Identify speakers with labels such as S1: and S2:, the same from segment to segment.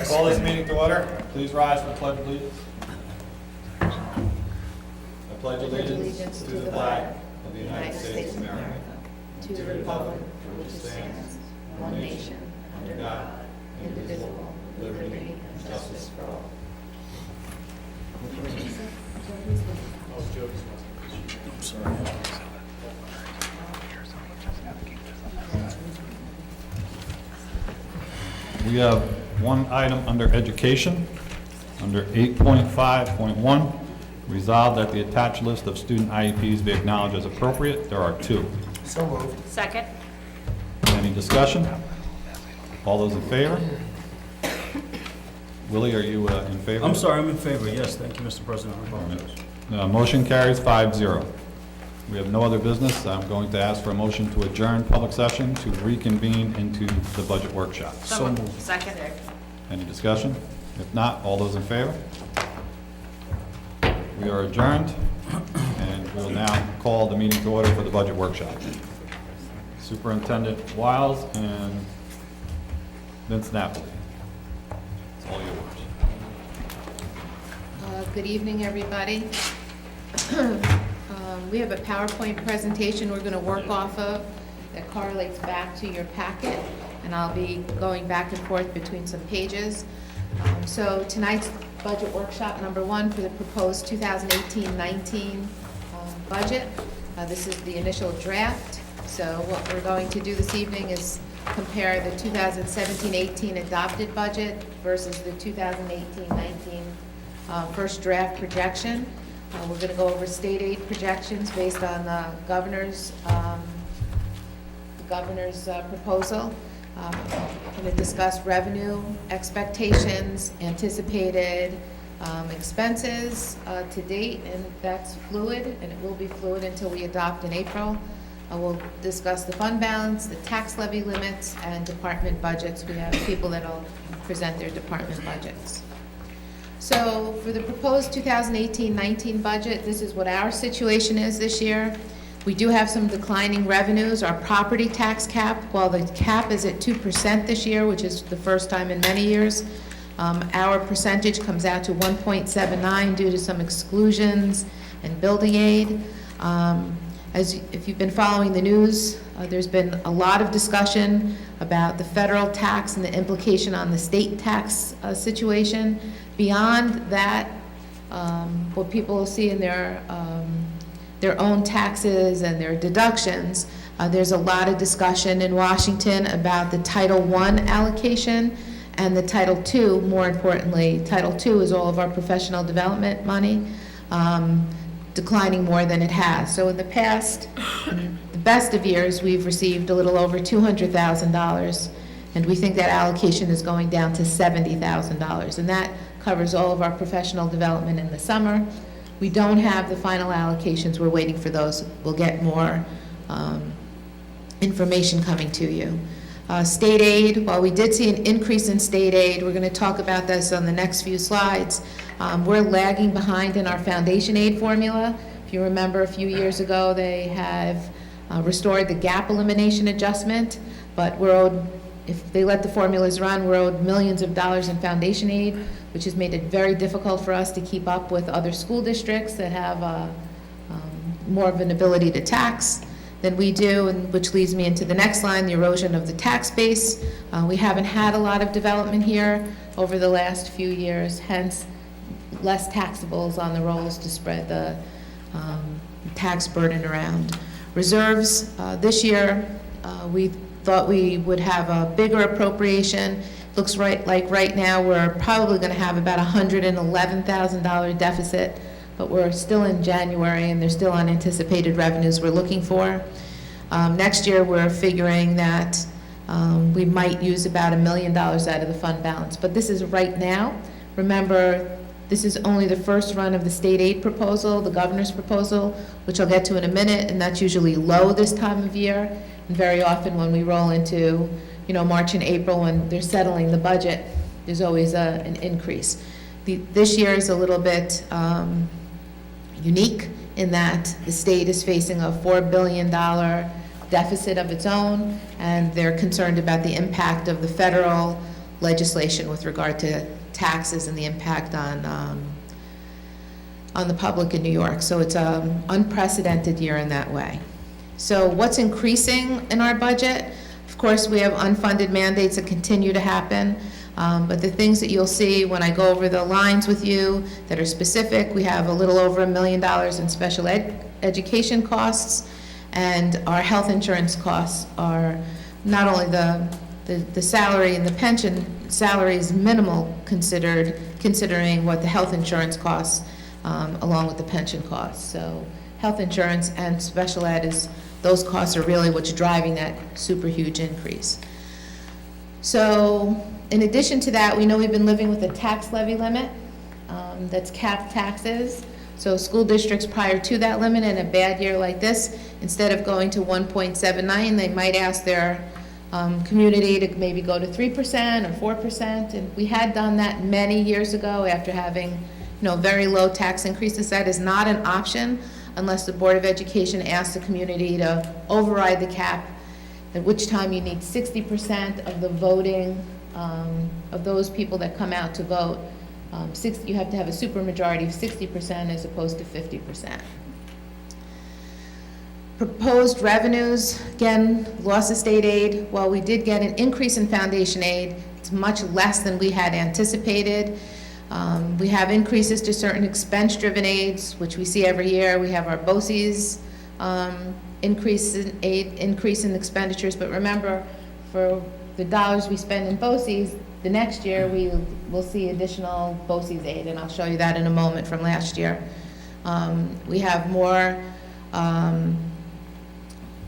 S1: Call this meeting to order. Please rise for the pledge of allegiance. I pledge allegiance to the flag of the United States of America,
S2: to the republic for which it stands, one nation, under God, indivisible, with liberty and justice for all.
S1: We have one item under education, under 8.5.1. Resolved that the attached list of student IEPs be acknowledged as appropriate. There are two.
S3: So moved.
S2: Second.
S1: Any discussion? All those in favor? Willie, are you in favor?
S4: I'm sorry, I'm in favor, yes, thank you, Mr. President, I apologize.
S1: Motion carries 5-0. We have no other business. I'm going to ask for a motion to adjourn public session to reconvene into the budget workshop.
S4: So moved.
S2: Second.
S1: Any discussion? If not, all those in favor? We are adjourned, and we will now call the meeting to order for the budget workshop. Superintendent Wiles and Vince Napoli. It's all yours.
S5: Good evening, everybody. We have a PowerPoint presentation we're going to work off of that correlates back to your packet, and I'll be going back and forth between some pages. So tonight's budget workshop number 1 for the proposed 2018-19 budget. This is the initial draft. So what we're going to do this evening is compare the 2017-18 adopted budget versus the 2018-19 first draft projection. We're going to go over state aid projections based on the governor's proposal. We're going to discuss revenue expectations, anticipated expenses to date, and that's fluid, and it will be fluid until we adopt in April. We'll discuss the fund balance, the tax levy limits, and department budgets. We have people that will present their department budgets. So for the proposed 2018-19 budget, this is what our situation is this year. We do have some declining revenues. Our property tax cap, while the cap is at 2% this year, which is the first time in many years, our percentage comes out to 1.79 due to some exclusions and building aid. If you've been following the news, there's been a lot of discussion about the federal tax and the implication on the state tax situation. Beyond that, what people will see in their own taxes and their deductions, there's a lot of discussion in Washington about the Title I allocation and the Title II. More importantly, Title II is all of our professional development money, declining more than it has. So in the past, in the best of years, we've received a little over $200,000, and we think that allocation is going down to $70,000, and that covers all of our professional development in the summer. We don't have the final allocations. We're waiting for those. We'll get more information coming to you. State aid, while we did see an increase in state aid, we're going to talk about this on the next few slides. We're lagging behind in our foundation aid formula. If you remember, a few years ago, they have restored the gap elimination adjustment, but we're owed, if they let the formulas run, we're owed millions of dollars in foundation aid, which has made it very difficult for us to keep up with other school districts that have more of an ability to tax than we do, and which leads me into the next line, the erosion of the tax base. We haven't had a lot of development here over the last few years, hence less taxables on the rolls to spread the tax burden around. Reserves, this year, we thought we would have a bigger appropriation. Looks like right now we're probably going to have about $111,000 deficit, but we're still in January and there's still unanticipated revenues we're looking for. Next year we're figuring that we might use about $1 million out of the fund balance, but this is right now. Remember, this is only the first run of the state aid proposal, the governor's proposal, which I'll get to in a minute, and that's usually low this time of year. And very often when we roll into March and April, when they're settling the budget, there's always an increase. This year is a little bit unique in that the state is facing a $4 billion deficit of its own, and they're concerned about the impact of the federal legislation with regard to taxes and the impact on the public in New York. So it's an unprecedented year in that way. So what's increasing in our budget? Of course, we have unfunded mandates that continue to happen, but the things that you'll see when I go over the lines with you that are specific, we have a little over $1 million in special education costs, and our health insurance costs are not only the salary and the pension salary is minimal considering what the health insurance costs along with the pension costs. So health insurance and special ed those costs are really what's driving that super huge increase. So in addition to that, we know we've been living with a tax levy limit that's capped taxes. So school districts prior to that limit in a bad year like this, instead of going to 1.79, they might ask their community to maybe go to 3% or 4%. And we had done that many years ago after having very low tax increases. That is not an option unless the Board of Education asks the community to override the cap, at which time you need 60% of the voting, of those people that come out to vote. You have to have a supermajority of 60% as opposed to 50%. Proposed revenues, again, loss of state aid. While we did get an increase in foundation aid, it's much less than we had anticipated. We have increases to certain expense-driven aids, which we see every year. We have our BOCES increase in expenditures, but remember, for the dollars we spend in BOCES, the next year we will see additional BOCES aid, and I'll show you that in a moment from last year. We have more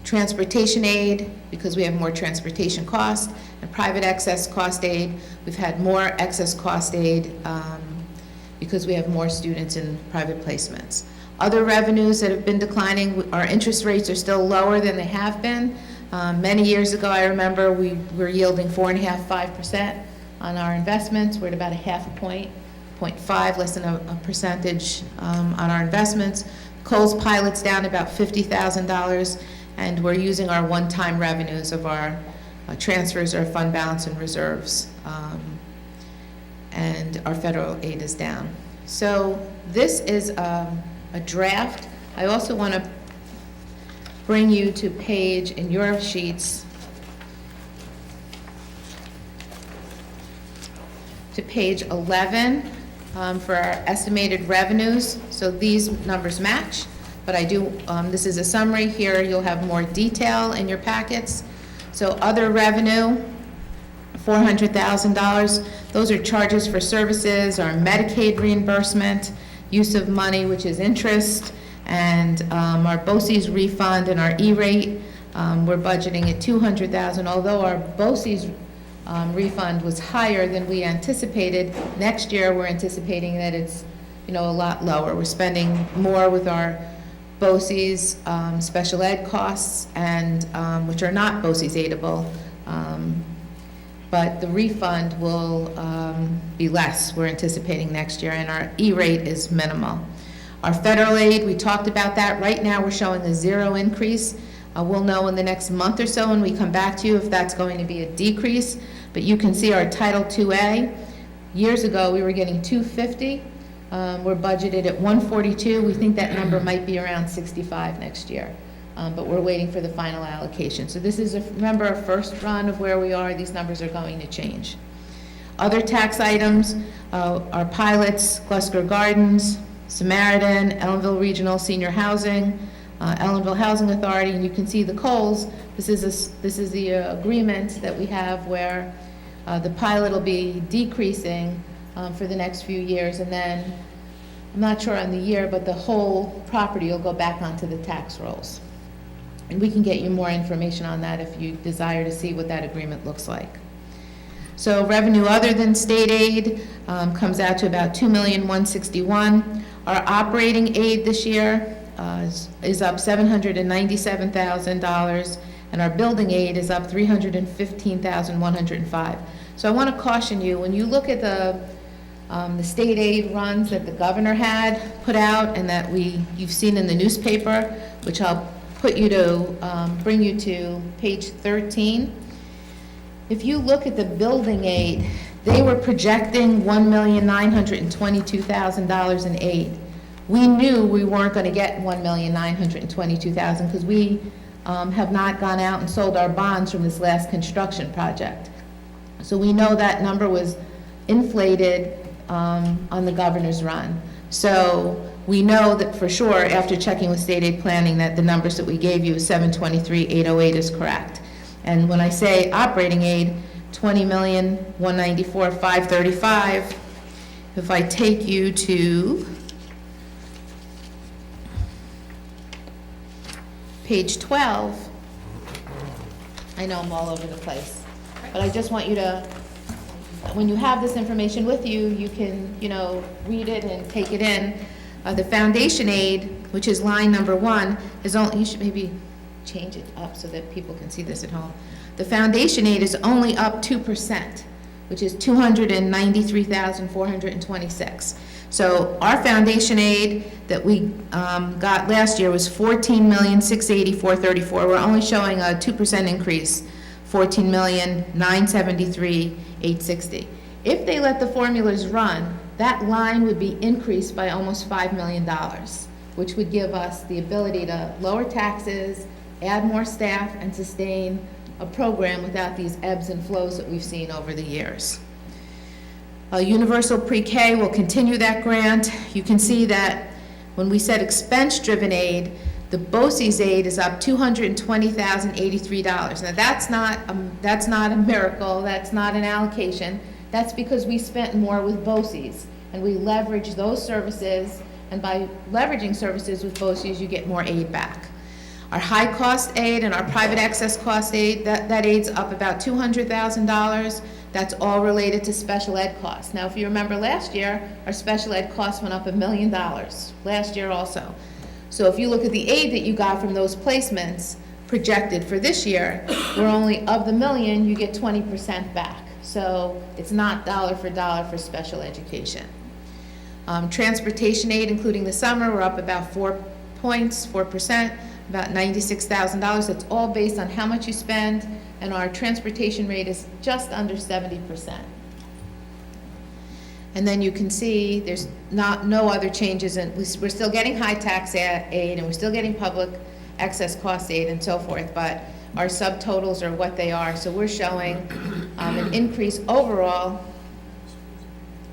S5: transportation aid because we have more transportation costs, and private excess cost aid. We've had more excess cost aid because we have more students in private placements. Other revenues that have been declining, our interest rates are still lower than they have been. Many years ago, I remember we were yielding 4.5%, 5% on our investments. We're at about a half a point, 0.5, less than a percentage on our investments. Coles Pilot's down about $50,000, and we're using our one-time revenues of our transfers, our fund balance and reserves, and our federal aid is down. So this is a draft. I also want to bring you to page, in your sheets, to page 11 for our estimated revenues. So these numbers match, but I do, this is a summary here. You'll have more detail in your packets. So other revenue, $400,000. Those are charges for services, our Medicaid reimbursement, use of money, which is interest, and our BOCES refund and our E-rate. We're budgeting at $200,000. Although our BOCES refund was higher than we anticipated, next year we're anticipating that it's a lot lower. We're spending more with our BOCES special ed costs, and which are not BOCES aidable, but the refund will be less, we're anticipating next year, and our E-rate is minimal. Our federal aid, we talked about that. Right now, we're showing a 0 increase. We'll know in the next month or so when we come back to you if that's going to be a decrease, but you can see our Title IIA. Years ago, we were getting $250. We're budgeted at $142. We think that number might be around $65 next year, but we're waiting for the final allocation. So this is, remember, a first run of where we are. These numbers are going to change. Other tax items, our pilots, Glusker Gardens, Samaritan, Ellenville Regional Senior Housing, Ellenville Housing Authority, and you can see the Coles. This is the agreement that we have where the pilot will be decreasing for the next few years, and then, I'm not sure on the year, but the whole property will go back onto the tax rolls. And we can get you more information on that if you desire to see what that agreement looks like. So revenue other than state aid comes out to about $2,161,000. Our operating aid this year is up $797,000, and our building aid is up $315,105. So I want to caution you, when you look at the state aid runs that the governor had put out and that you've seen in the newspaper, which I'll put you to, bring you to page 13. If you look at the building aid They were projecting $1,922,000 in aid. We knew we weren't going to get $1,922,000 because we have not gone out and sold our bonds from this last construction project. So we know that number was inflated on the governor's run. So we know that for sure, after checking with state aid planning, that the numbers that we gave you, 723,808, is correct. And when I say operating aid, 20,194,535, if I take you to page 12, I know I'm all over the place, but I just want you to, when you have this information with you, you can, read it and take it in. The foundation aid, which is line number 1, is only, you should maybe change it up so that people can see this at home. The foundation aid is only up 2%, which is $293,426. So our foundation aid that we got last year was $14,684,34. We're only showing a 2% increase, $14,973,860. If they let the formulas run, that line would be increased by almost $5 million, which would give us the ability to lower taxes, add more staff, and sustain a program without these ebbs and flows that we've seen over the years. Universal Pre-K will continue that grant. You can see that when we said expense-driven aid, the BOCES aid is up $220,083. Now that's not a miracle, that's not an allocation. That's because we spent more with BOCES, and we leveraged those services, and by leveraging services with BOCES, you get more aid back. Our high-cost aid and our private access cost aid, that aid's up about $200,000. That's all related to special ed costs. Now, if you remember last year, our special ed costs went up $1 million, last year also. So if you look at the aid that you got from those placements projected for this year, we're only, of the million, you get 20% back. So it's not dollar for dollar for special education. Transportation aid, including the summer, we're up about 4 points, 4%, about $96,000. That's all based on how much you spend, and our transportation rate is just under 70%. And then you can see there's no other changes, and we're still getting high tax aid, and we're still getting public excess cost aid and so forth, but our subtotals are what they are. So we're showing an increase overall.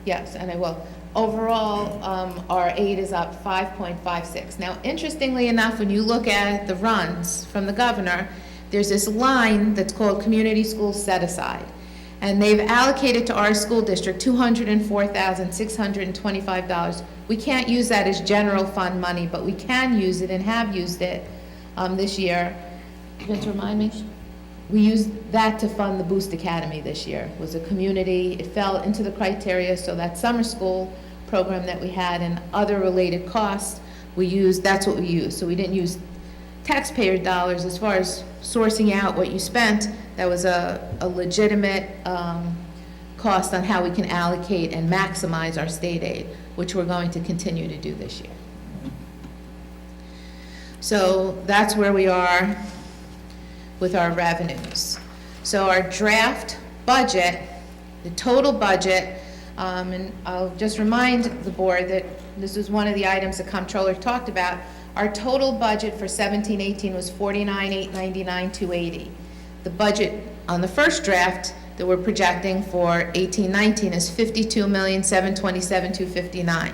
S5: Yes, and I will. Overall, our aid is up 5.56. Now, interestingly enough, when you look at the runs from the governor, there's this line that's called Community Schools Set Aside. And they've allocated to our school district $204,625. We can't use that as general fund money, but we can use it and have used it this year. Vince, remind me? We used that to fund the Boost Academy this year. It was a community, it fell into the criteria, so that summer school program that we had and other related costs, that's what we used. So we didn't use taxpayer dollars as far as sourcing out what you spent. That was a legitimate cost on how we can allocate and maximize our state aid, which we're going to continue to do this year. So that's where we are with our revenues. So our draft budget, the total budget, and I'll just remind the board that this was one of the items the comptroller talked about. Our total budget for 17-18 was $49,899,280. The budget on the first draft that we're projecting for 18-19 is $52,727,259.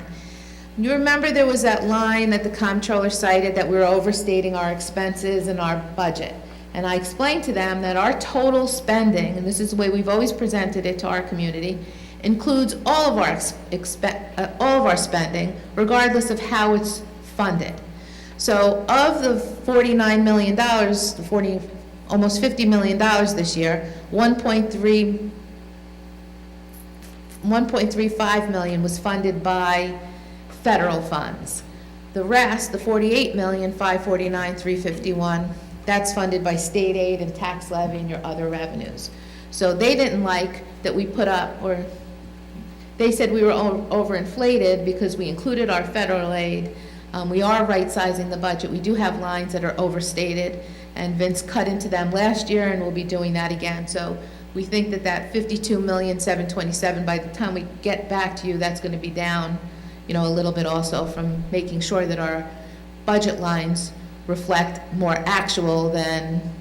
S5: You remember there was that line that the comptroller cited that we were overstating our expenses and our budget. And I explained to them that our total spending, and this is the way we've always presented it to our community, includes all of our spending, regardless of how it's funded. So of the $49 million, almost $50 million this year, $1.35 million was funded by federal funds. The rest, the $48,549,351, that's funded by state aid and tax levy and your other revenues. So they didn't like that we put up, or they said we were overinflated because we included our federal aid. We are right-sizing the budget. We do have lines that are overstated, and Vince cut into them last year, and we'll be doing that again. So We think that that 52,727,000, by the time we get back to you, that's going to be down, you know, a little bit also from making sure that our budget lines reflect more actual than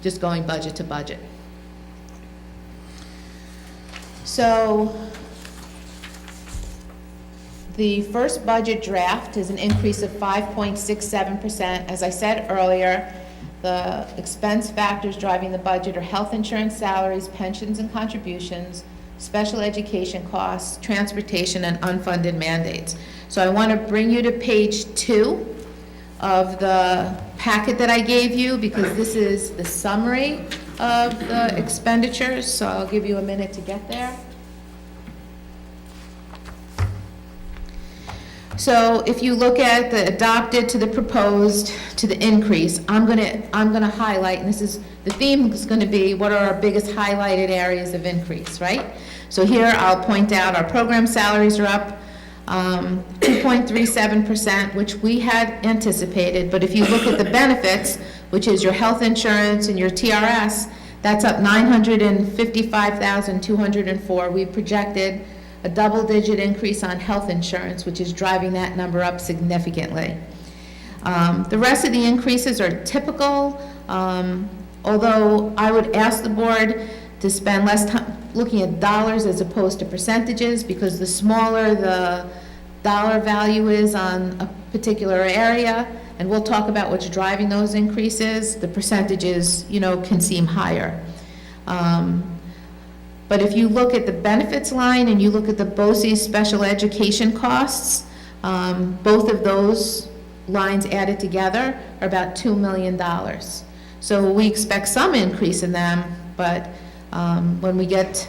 S5: just going budget to budget. So the first budget draft is an increase of 5.67%. As I said earlier, the expense factors driving the budget are health insurance, salaries, pensions and contributions, special education costs, transportation, and unfunded mandates. So I want to bring you to page 2 of the packet that I gave you, because this is the summary of the expenditures, so I'll give you a minute to get there. So if you look at the adopted to the proposed to the increase, I'm gonna highlight, and this is, the theme is gonna be what are our biggest highlighted areas of increase, right? So here I'll point out our program salaries are up 2.37%, which we had anticipated, but if you look at the benefits, which is your health insurance and your TRS, that's up $955,204. We projected a double-digit increase on health insurance, which is driving that number up significantly. The rest of the increases are typical, although I would ask the board to spend less time looking at dollars as opposed to percentages, because the smaller the dollar value is on a particular area, and we'll talk about what's driving those increases, the percentages, you know, can seem higher. But if you look at the benefits line and you look at the BOCES special education costs, both of those lines added together are about $2 million. So we expect some increase in them, but when we get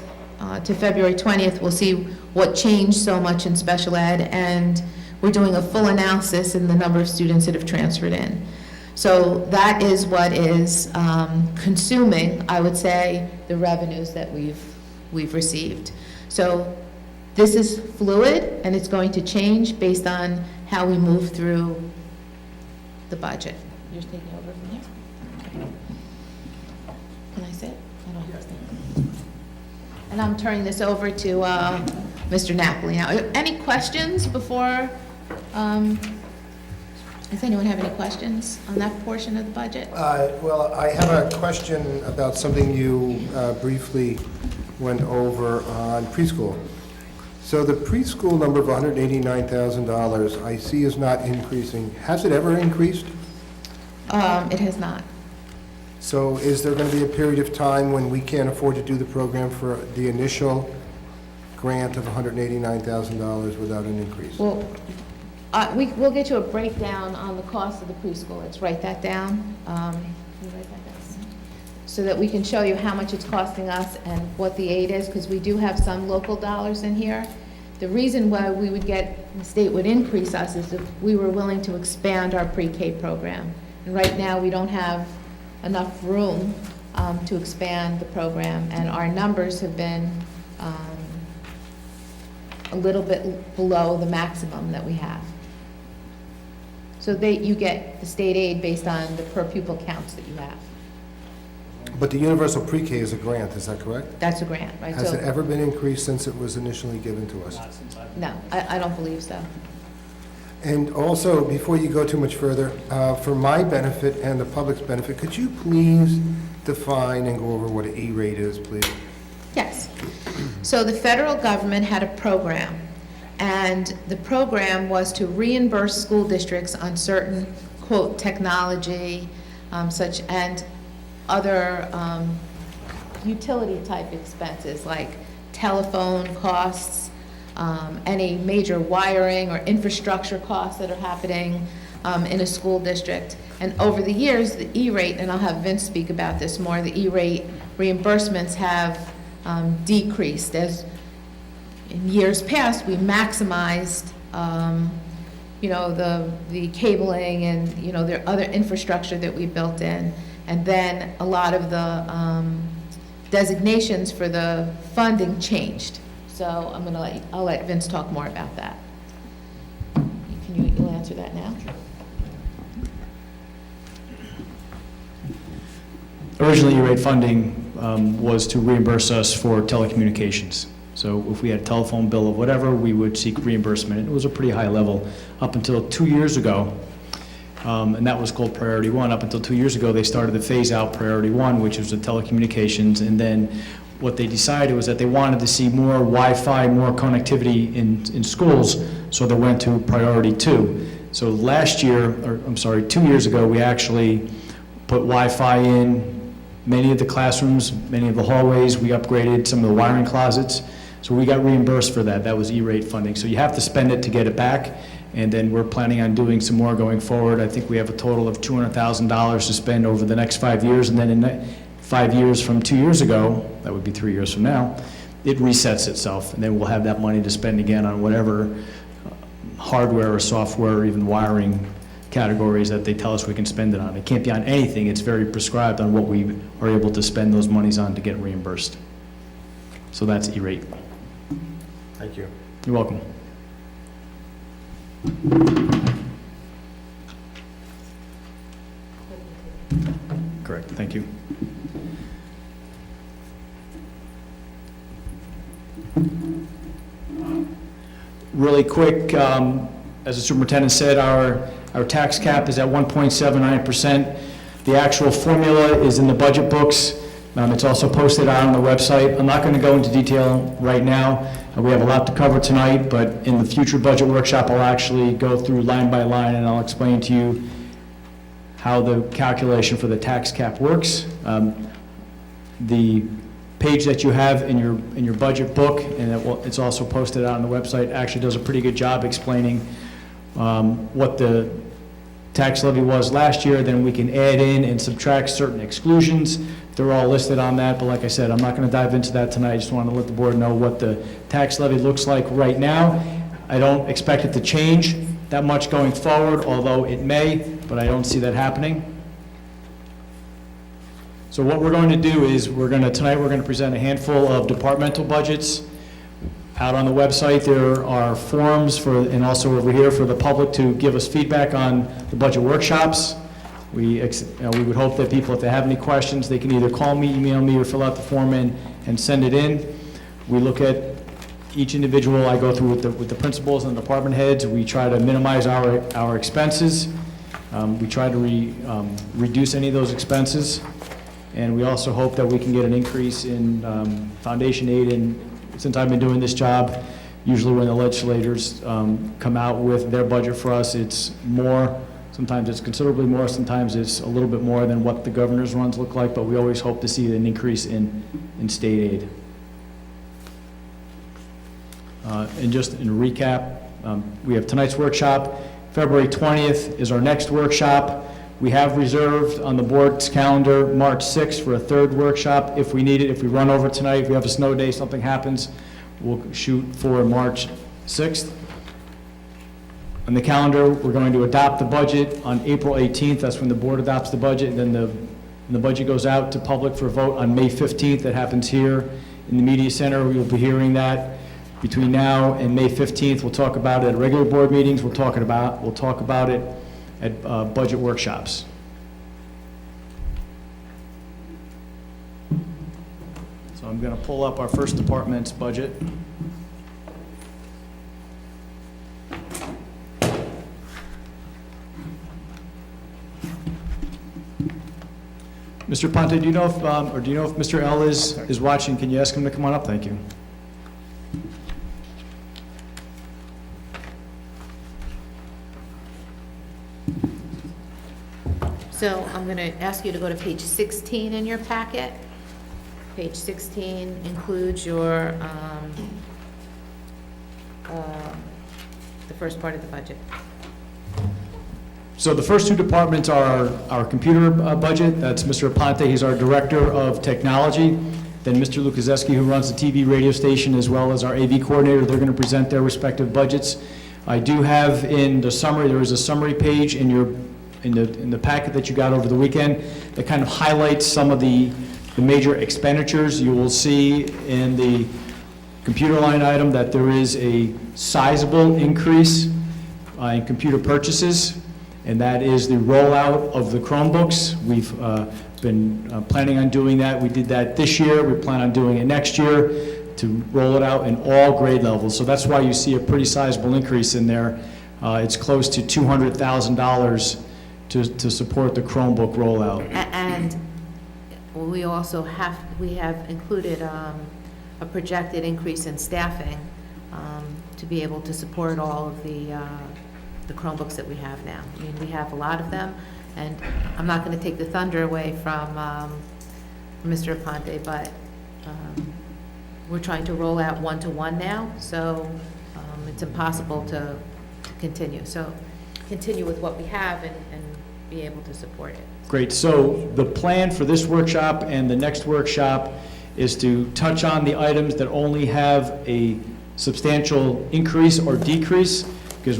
S5: to February 20th, we'll see what changed so much in special ed, and we're doing a full analysis in the number of students that have transferred in. So that is what is consuming, I would say, the revenues that we've received. So this is fluid, and it's going to change based on how we move through the budget. You're taking over from here? Okay. Can I sit? I don't have to stand. And I'm turning this over to Mr. Napoli now. Any questions before, does anyone have any questions on that portion of the budget?
S3: Well, I have a question about something you briefly went over on preschool. So the preschool number of $189,000 I see is not increasing. Has it ever increased?
S5: It has not.
S3: So is there going to be a period of time when we can't afford to do the program for the initial grant of $189,000 without an increase?
S5: Well, we'll get you a breakdown on the cost of the preschool. Let's write that down. Can you write that down? So that we can show you how much it's costing us and what the aid is, because we do have some local dollars in here. The reason why we would get, the state would increase us is if we were willing to expand our pre-K program. And right now, we don't have enough room to expand the program, and our numbers have been a little bit below the maximum that we have. So you get the state aid based on the per pupil counts that you have.
S3: But the universal pre-K is a grant, is that correct?
S5: That's a grant, right?
S3: Has
S5: So
S3: it ever been increased since it was initially given to us?
S5: no, I don't believe so.
S3: And also, before you go too much further, for my benefit and the public's benefit, could you please define and go over what an E-rate is, please?
S5: Yes. So the federal government had a program, and the program was to reimburse school districts on certain, quote, technology, such, and other utility type expenses like telephone costs, any major wiring or infrastructure costs that are happening in a school district. And over the years, the E-rate, and I'll have Vince speak about this more, the E-rate reimbursements have decreased. As in years past, we maximized you know, the cabling and, you know, the other infrastructure that we built in. And then a lot of the designations for the funding changed. So I'll let Vince talk more about that. You'll answer that now?
S6: Originally, E-rate funding
S4: was to reimburse us for telecommunications. So if we had a telephone bill of whatever, we would seek reimbursement. And it was a pretty high level up until 2 years ago, and that was called Priority 1. Up until 2 years ago, they started to phase out Priority 1, which was the telecommunications, and then what they decided was that they wanted to see more Wi-Fi, more connectivity in schools, so they went to Priority 2. So last year, or I'm sorry, 2 years ago, we actually put Wi-Fi in many of the classrooms, many of the hallways. We upgraded some of the wiring closets. So we got reimbursed for that. That was E-rate funding. So you have to spend it to get it back. And then we're planning on doing some more going forward. I think we have a total of $200,000 to spend over the next 5 years. And then in 5 years from 2 years ago, that would be 3 years from now, it resets itself. And then we'll have that money to spend again on whatever hardware or software or even wiring categories that they tell us we can spend it on. It can't be on anything. It's very prescribed on what we are able to spend those monies on to get reimbursed. So that's E-rate.
S3: Thank you.
S4: You're welcome. Correct, thank you. Really quick, as the superintendent said, our tax cap is at 1.79%. The actual formula is in the budget books. It's also posted out on the website. I'm not going to go into detail right now. We have a lot to cover tonight, but in the future budget workshop, I'll actually go through line by line, and I'll explain to you how the calculation for the tax cap works. The page that you have in your budget book, and it's also posted out on the website, actually does a pretty good job explaining what the tax levy was last year. Then we can add in and subtract certain exclusions. They're all listed on that, but like I said, I'm not going to dive into that tonight. I just want to let the board know what the tax levy looks like right now. I don't expect it to change that much going forward, although it may, but I don't see that happening. So what we're going to do is tonight we're going to present a handful of departmental budgets. Out on the website, there are forms and also over here for the public to give us feedback on the budget workshops. We would hope that people, if they have any questions, they can either call me, email me, or fill out the form and send it in. We look at each individual. I go through with the principals and the department heads. We try to minimize our expenses. We try to reduce any of those expenses. And we also hope that we can get an increase in foundation aid. And since I've been doing this job, usually when the legislators come out with their budget for us, it's more. Sometimes it's considerably more, sometimes it's a little bit more than what the governor's runs look like, but we always hope to see an increase in state aid. And just in recap, we have tonight's workshop. February 20th is our next workshop. We have reserved on the board's calendar March 6th for a third workshop if we need it. If we run over tonight, if we have a snow day, something happens, we'll shoot for March 6th. On the calendar, we're going to adopt the budget on April 18th. That's when the board adopts the budget. And then the budget goes out to public for vote on May 15th. That happens here in the media center. We will be hearing that between now and May 15th. We'll talk about it at regular board meetings. We'll talk about it at budget workshops. So I'm going to pull up our first department's budget. Mr. Ponte, do you know if Mr. L is watching? Can you ask him to come on up? Thank you.
S5: So I'm going to ask you to go to page 16 in your packet. Page 16 includes your, the first part of the budget.
S4: So the first two departments are our computer budget. That's Mr. Ponte. He's our Director of Technology. Then Mr. Lukaseski, who runs the TV radio station, as well as our AV coordinator. They're going to present their respective budgets. I do have in the summary, there is a summary page in the packet that you got over the weekend that kind of highlights some of the major expenditures. You will see in the computer line item that there is a sizable increase in computer purchases, and that is the rollout of the Chromebooks. We've been planning on doing that. We did that this year. We plan on doing it next year to roll it out in all grade levels. So that's why you see a pretty sizable increase in there. It's close to $200,000 to support the Chromebook rollout.
S5: And we also have included a projected increase in staffing to be able to support all of the Chromebooks that we have now. I mean, we have a lot of them, and I'm not going to take the thunder away from Mr. Aponte, but we're trying to roll out one-to-one now, so it's impossible to continue. So continue with what we have and be able to support it.
S4: Great. So the plan for this workshop and the next workshop is to touch on the items that only have a substantial increase or decrease, because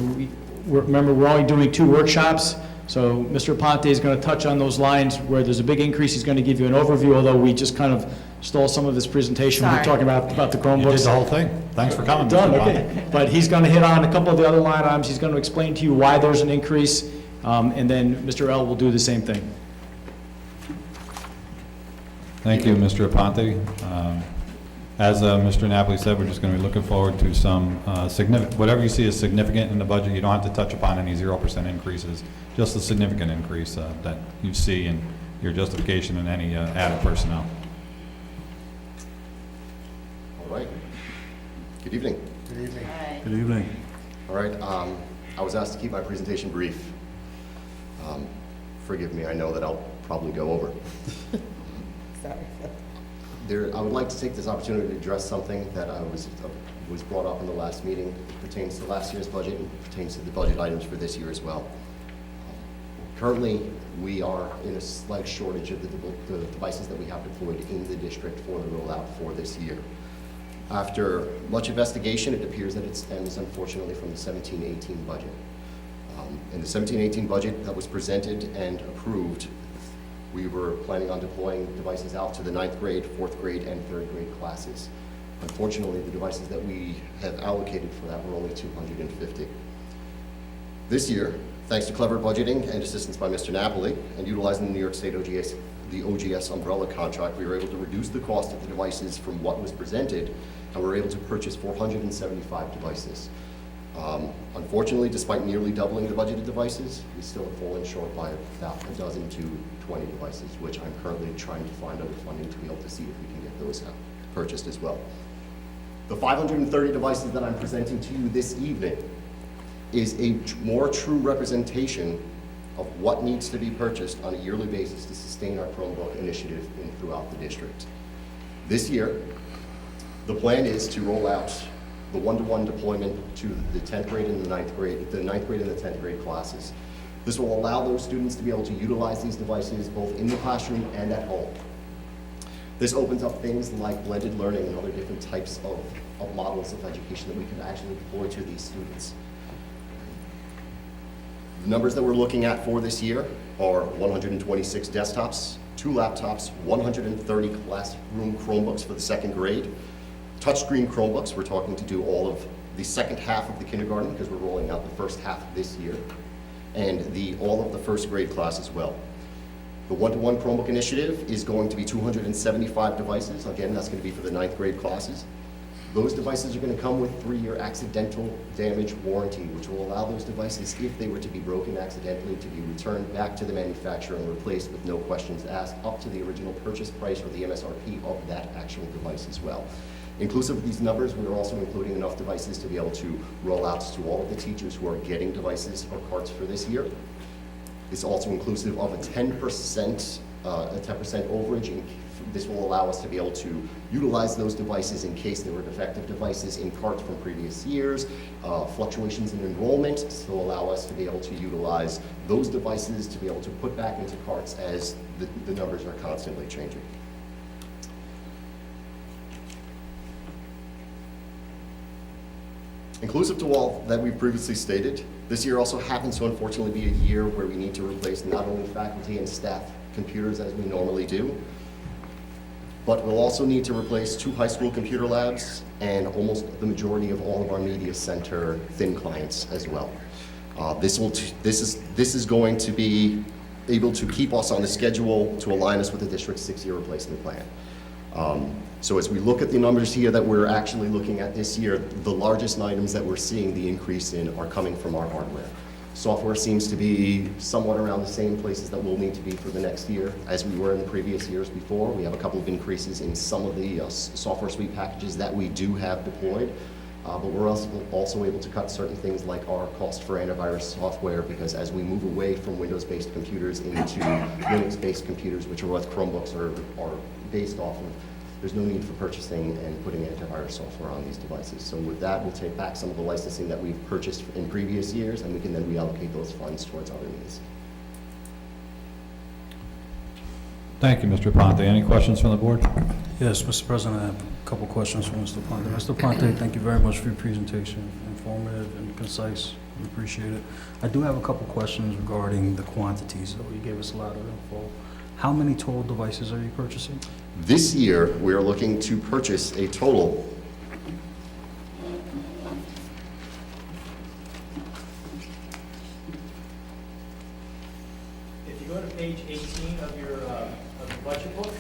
S4: remember, we're only doing 2 workshops. So Mr. Aponte is going to touch on those lines where there's a big increase. He's going to give you an overview, although we just kind of stole some of his presentation when we were
S5: Sorry.
S4: talking about the
S1: You
S4: Chromebooks.
S1: did the whole thing. Thanks for coming, Mr.
S4: Done,
S1: Aponte.
S4: okay. But he's going to hit on a couple of the other line items. He's going to explain to you why there's an increase, and then Mr. L will do the same thing.
S1: Thank you, Mr. Aponte. As Mr. Napoli said, we're just going to be looking forward to some significant, whatever you see as significant in the budget. You don't have to touch upon any 0% increases, just a significant increase that you see in your justification and any added personnel.
S6: All right. Good evening.
S1: Good evening.
S6: All right. I was asked to keep my presentation brief. Forgive me. I know that I'll probably go over.
S5: Sorry.
S6: I would like to take this opportunity to address something that was brought up in the last meeting. It pertains to last year's budget and pertains to the budget items for this year as well. Currently, we are in a slight shortage of the devices that we have deployed in the district for the rollout for this year. After much investigation, it appears that it stems, unfortunately, from the 17-18 budget. In the 17-18 budget that was presented and approved, we were planning on deploying devices out to the 9th grade, 4th grade, and 3rd grade classes. Unfortunately, the devices that we have allocated for that were only 250. This year, thanks to clever budgeting and assistance by Mr. Napoli, and utilizing the New York State the OGS umbrella contract, we were able to reduce the cost of the devices from what was presented, and we were able to purchase 475 devices. Unfortunately, despite nearly doubling the budgeted devices, we still have fallen short by about a dozen to 20 devices, which I'm currently trying to find other funding to be able to see if we can get those purchased as well. The 530 devices that I'm presenting to you this evening is a more true representation of what needs to be purchased on a yearly basis to sustain our Chromebook initiative throughout the district. This year, the plan is to roll out the one-to-one deployment to the 10th grade and the 9th grade, the 9th grade and the 10th grade classes. This will allow those students to be able to utilize these devices both in the classroom and at home. This opens up things like blended learning and other different types of models of education that we can actually deploy to these students. The numbers that we're looking at for this year are 126 desktops, 2 laptops, 130 classroom Chromebooks for the 2nd grade, touchscreen Chromebooks. We're talking to do all of the second half of the kindergarten because we're rolling out the first half this year, and all of the 1st grade class as well. The one-to-one Chromebook initiative is going to be 275 devices. Again, that's going to be for the 9th grade classes. Those devices are going to come with 3-year accidental damage warranty, which will allow those devices, if they were to be broken accidentally, to be returned back to the manufacturer and replaced with no questions asked, up to the original purchase price or the MSRP of that actual device as well. Inclusive of these numbers, we're also including enough devices to be able to roll out to all of the teachers who are getting devices or carts for this year. It's also inclusive of a 10% overage. This will allow us to be able to utilize those devices in case there were defective devices in carts from previous years, fluctuations in enrollment, so allow us to be able to utilize those devices to be able to put back into carts as the numbers are constantly changing. Inclusive to all that we've previously stated, this year also happens to unfortunately be a year where we need to replace not only faculty and staff computers as we normally do, but we'll also need to replace 2 high school computer labs and almost the majority of all of our media center thin clients as well. This is going to be able to keep us on the schedule to align us with the district's 6-year replacement plan. So as we look at the numbers here that we're actually looking at this year, the largest items that we're seeing the increase in are coming from our hardware. Software seems to be somewhat around the same places that we'll need to be for the next year as we were in the previous years before. We have a couple of increases in some of the software suite packages that we do have deployed. But we're also able to cut certain things like our cost for antivirus software, because as we move away from Windows-based computers into Linux-based computers, which are what Chromebooks are based off of, there's no need for purchasing and putting antivirus software on these devices. So with that, we'll take back some of the licensing that we've purchased in previous years, and we can then reallocate those funds towards other needs.
S1: Thank you, Mr. Ponte. Any questions from the board?
S7: Yes, Mr. President, I have a couple questions for Mr. Ponte. Mr. Ponte, thank you very much for your presentation. Informative and concise. We appreciate it. I do have a couple questions regarding the quantities. So you gave us a lot of info. How many total devices are you purchasing?
S6: This year, we are looking to purchase a total
S4: If you go to page 18 of your budget book,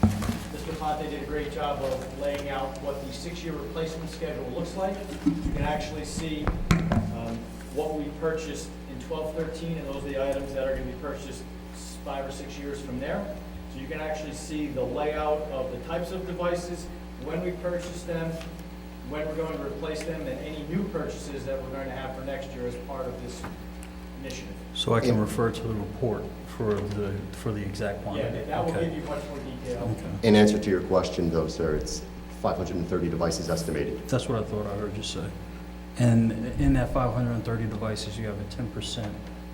S4: Mr. Ponte did a great job of laying out what the 6-year replacement schedule looks like. You can actually see what we purchased in 12-13, and those are the items that are going to be purchased 5 or 6 years from there. So you can actually see the layout of the types of devices, when we purchase them, when we're going to replace them, and any new purchases that we're going to have for next year as part of this initiative.
S7: So I can refer to the report for the exact quantity?
S4: Yeah, that will
S7: Okay.
S4: give you much more detail.
S7: Okay.
S6: In answer to your question, though, sir, it's 530 devices estimated.
S7: That's what I thought I heard you say. And in that 530 devices, you have a 10%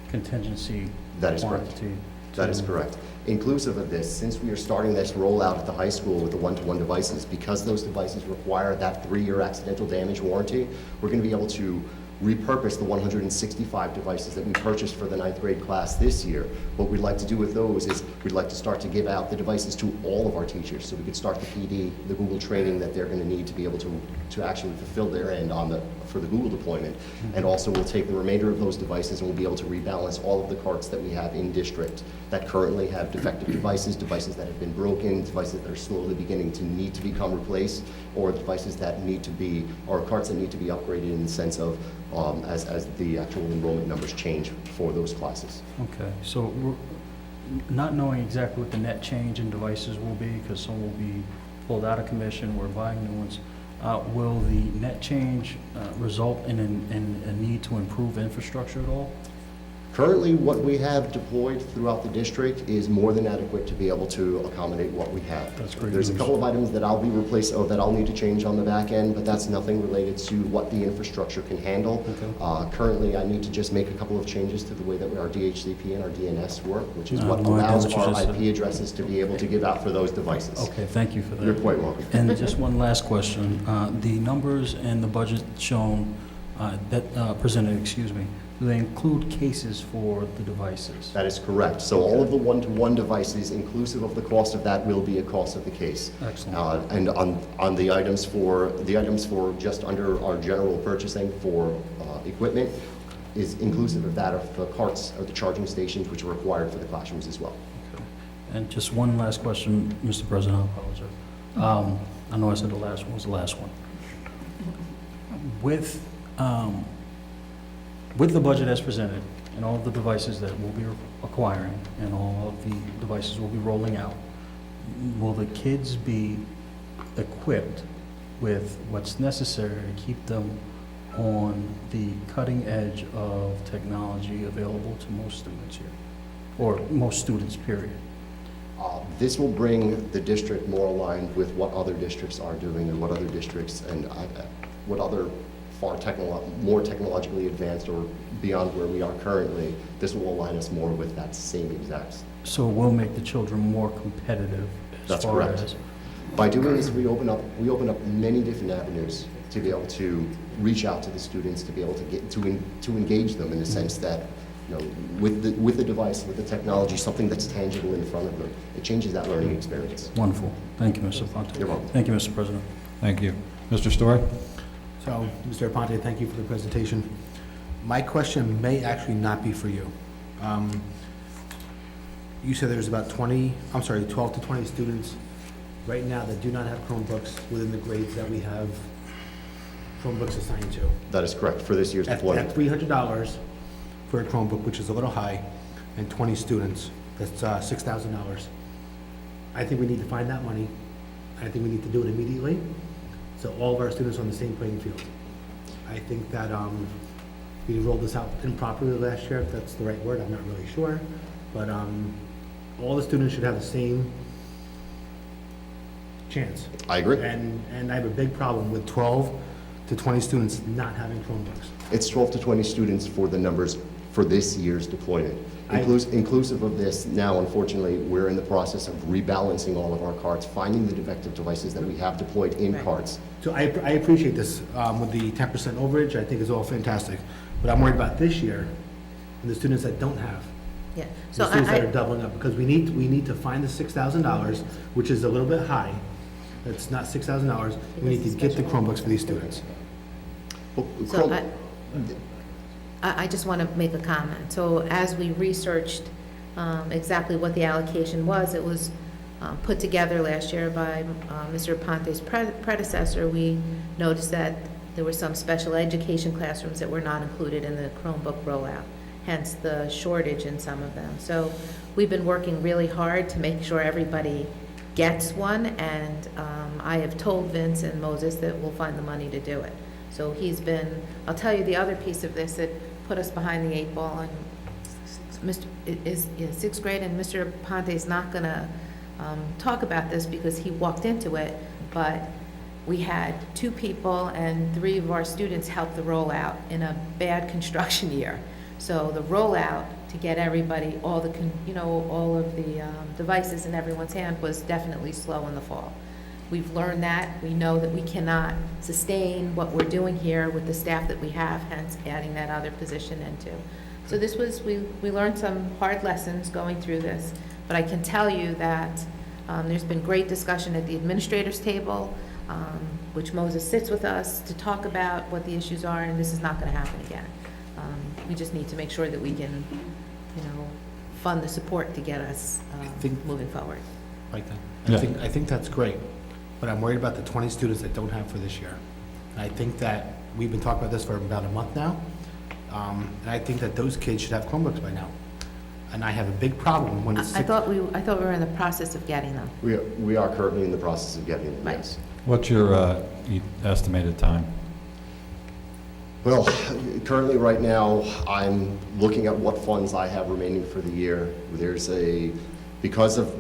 S7: contingency
S6: That is correct.
S7: quantity?
S6: That is
S7: to-
S6: correct. Inclusive of this, since we are starting this rollout at the high school with the one-to-one devices, because those devices require that 3-year accidental damage warranty, we're going to be able to repurpose the 165 devices that we purchased for the 9th grade class this year. What we'd like to do with those is we'd like to start to give out the devices to all of our teachers, so we could start the PD, the Google training that they're going to need to be able to actually fulfill their end for the Google deployment. And also we'll take the remainder of those devices and we'll be able to rebalance all of the carts that we have in district that currently have defective devices that have been broken, devices that are slowly beginning to need to become replaced, or devices that need to be, or carts that need to be upgraded in the sense of as the actual enrollment numbers change for those classes.
S7: Okay, so we're not knowing exactly what the net change in devices will be, because some will be pulled out of commission, we're buying new ones. Will the net change result in a need to improve infrastructure at all?
S6: Currently, what we have deployed throughout the district is more than adequate to be able to accommodate what we have.
S7: That's great
S6: There's a
S7: news.
S6: couple of items that I'll be replacing, or that I'll need to change on the back end, but that's nothing related to what the infrastructure can handle.
S7: Okay.
S6: Currently, I need to just make a couple of changes to the way that our DHCP and our DNS work, which is
S7: I
S6: what
S7: have no idea
S6: allows
S7: what you
S6: our
S7: just said.
S6: IP addresses to be able to give out for those devices.
S7: Okay, thank you for that.
S6: You're quite welcome.
S7: And just one last question. The numbers and the budget shown, presented, do they include cases for the devices?
S6: That is correct. So all of the one-to-one devices, inclusive of the cost of that, will be a cost of the case.
S7: Excellent.
S6: And on the items for just under our general purchasing for equipment is inclusive of that of the carts or the charging stations, which are required for the classrooms as well.
S7: Okay. And just one last question, Mr. President, I apologize. I know I said the last one was the last one. With the budget as presented and all of the devices that we'll be acquiring and all of the devices we'll be rolling out, will the kids be equipped with what's necessary to keep them on the cutting edge of technology available to most students here? Or most students, period?
S6: This will bring the district more aligned with what other districts are doing and what other districts and what other more technologically advanced or beyond where we are currently. This will align us more with that same exact.
S7: So we'll make the children more competitive as
S6: That's
S7: far
S6: correct.
S7: as...
S6: By doing this, we open up many different avenues to be able to reach out to the students, to be able to get to engage them in the sense that, you know, with the device, with the technology, something that's tangible in front of them. It changes that learning experience.
S7: Wonderful. Thank you, Mr. Ponte.
S6: You're welcome.
S7: Thank you, Mr. President.
S1: Thank you. Mr. Story?
S8: So, Mr. Aponte, thank you for the presentation. My question may actually not be for you. You said there's about 12 to 20 students right now that do not have Chromebooks within the grades that we have Chromebooks assigned to.
S6: That is correct, for this year's
S8: At
S6: deployment.
S8: $300 for a Chromebook, which is a little high, and 20 students, that's $6,000. I think we need to find that money. I think we need to do it immediately, so all of our students are on the same playing field. I think that we rolled this out improperly last year, if that's the right word, I'm not really sure. But all the students should have the same chance.
S6: I agree.
S8: And I have a big problem with 12 to 20 students not having Chromebooks.
S6: It's 12 to 20 students for the numbers for this year's deployment.
S8: I-
S6: Inclusive of this, now unfortunately, we're in the process of rebalancing all of our carts, finding the defective devices that we have deployed in
S5: Right.
S6: carts.
S8: So I appreciate this with the 10% overage, I think is all fantastic. But I'm worried about this year and the students that don't have.
S5: Yeah,
S8: The
S5: so
S8: students that are doubling up, because we need to find the $6,000, which is a little bit high. That's not $6,000. We need to get the Chromebooks for these students.
S6: Well,
S5: So
S6: Chrome-
S5: I just want to make a comment. So as we researched exactly what the allocation was, it was put together last year by Mr. Ponte's predecessor. We noticed that there were some special education classrooms that were not included in the Chromebook rollout, hence the shortage in some of them. So we've been working really hard to make sure everybody gets one, and I have told Vince and Moses that we'll find the money to do it. So he's been, I'll tell you the other piece of this that put us behind the 8 ball, and is sixth grade, and Mr. Ponte's not gonna talk about this because he walked into it, but we had 2 people and 3 of our students help the rollout in a bad construction year. So the rollout to get everybody, all of the devices in everyone's hand was definitely slow in the fall. We've learned that. We know that we cannot sustain what we're doing here with the staff that we have, hence adding that other position into. So this was, we learned some hard lessons going through this, but I can tell you that there's been great discussion at the administrators' table, which Moses sits with us to talk about what the issues are, and this is not going to happen again. We just need to make sure that we can, fund the support to get us moving forward.
S8: Like that.
S1: Yeah.
S8: I think that's great, but I'm worried about the 20 students that don't have for this year. And I think that we've been talking about this for about a month now, and I think that those kids should have Chromebooks by now. And I have a big problem when it's
S5: I thought we were in the process of getting them.
S6: We are currently in the process of getting them,
S5: Right.
S6: yes.
S1: What's your estimated time?
S6: Well, currently, right now, I'm looking at what funds I have remaining for the year. Because of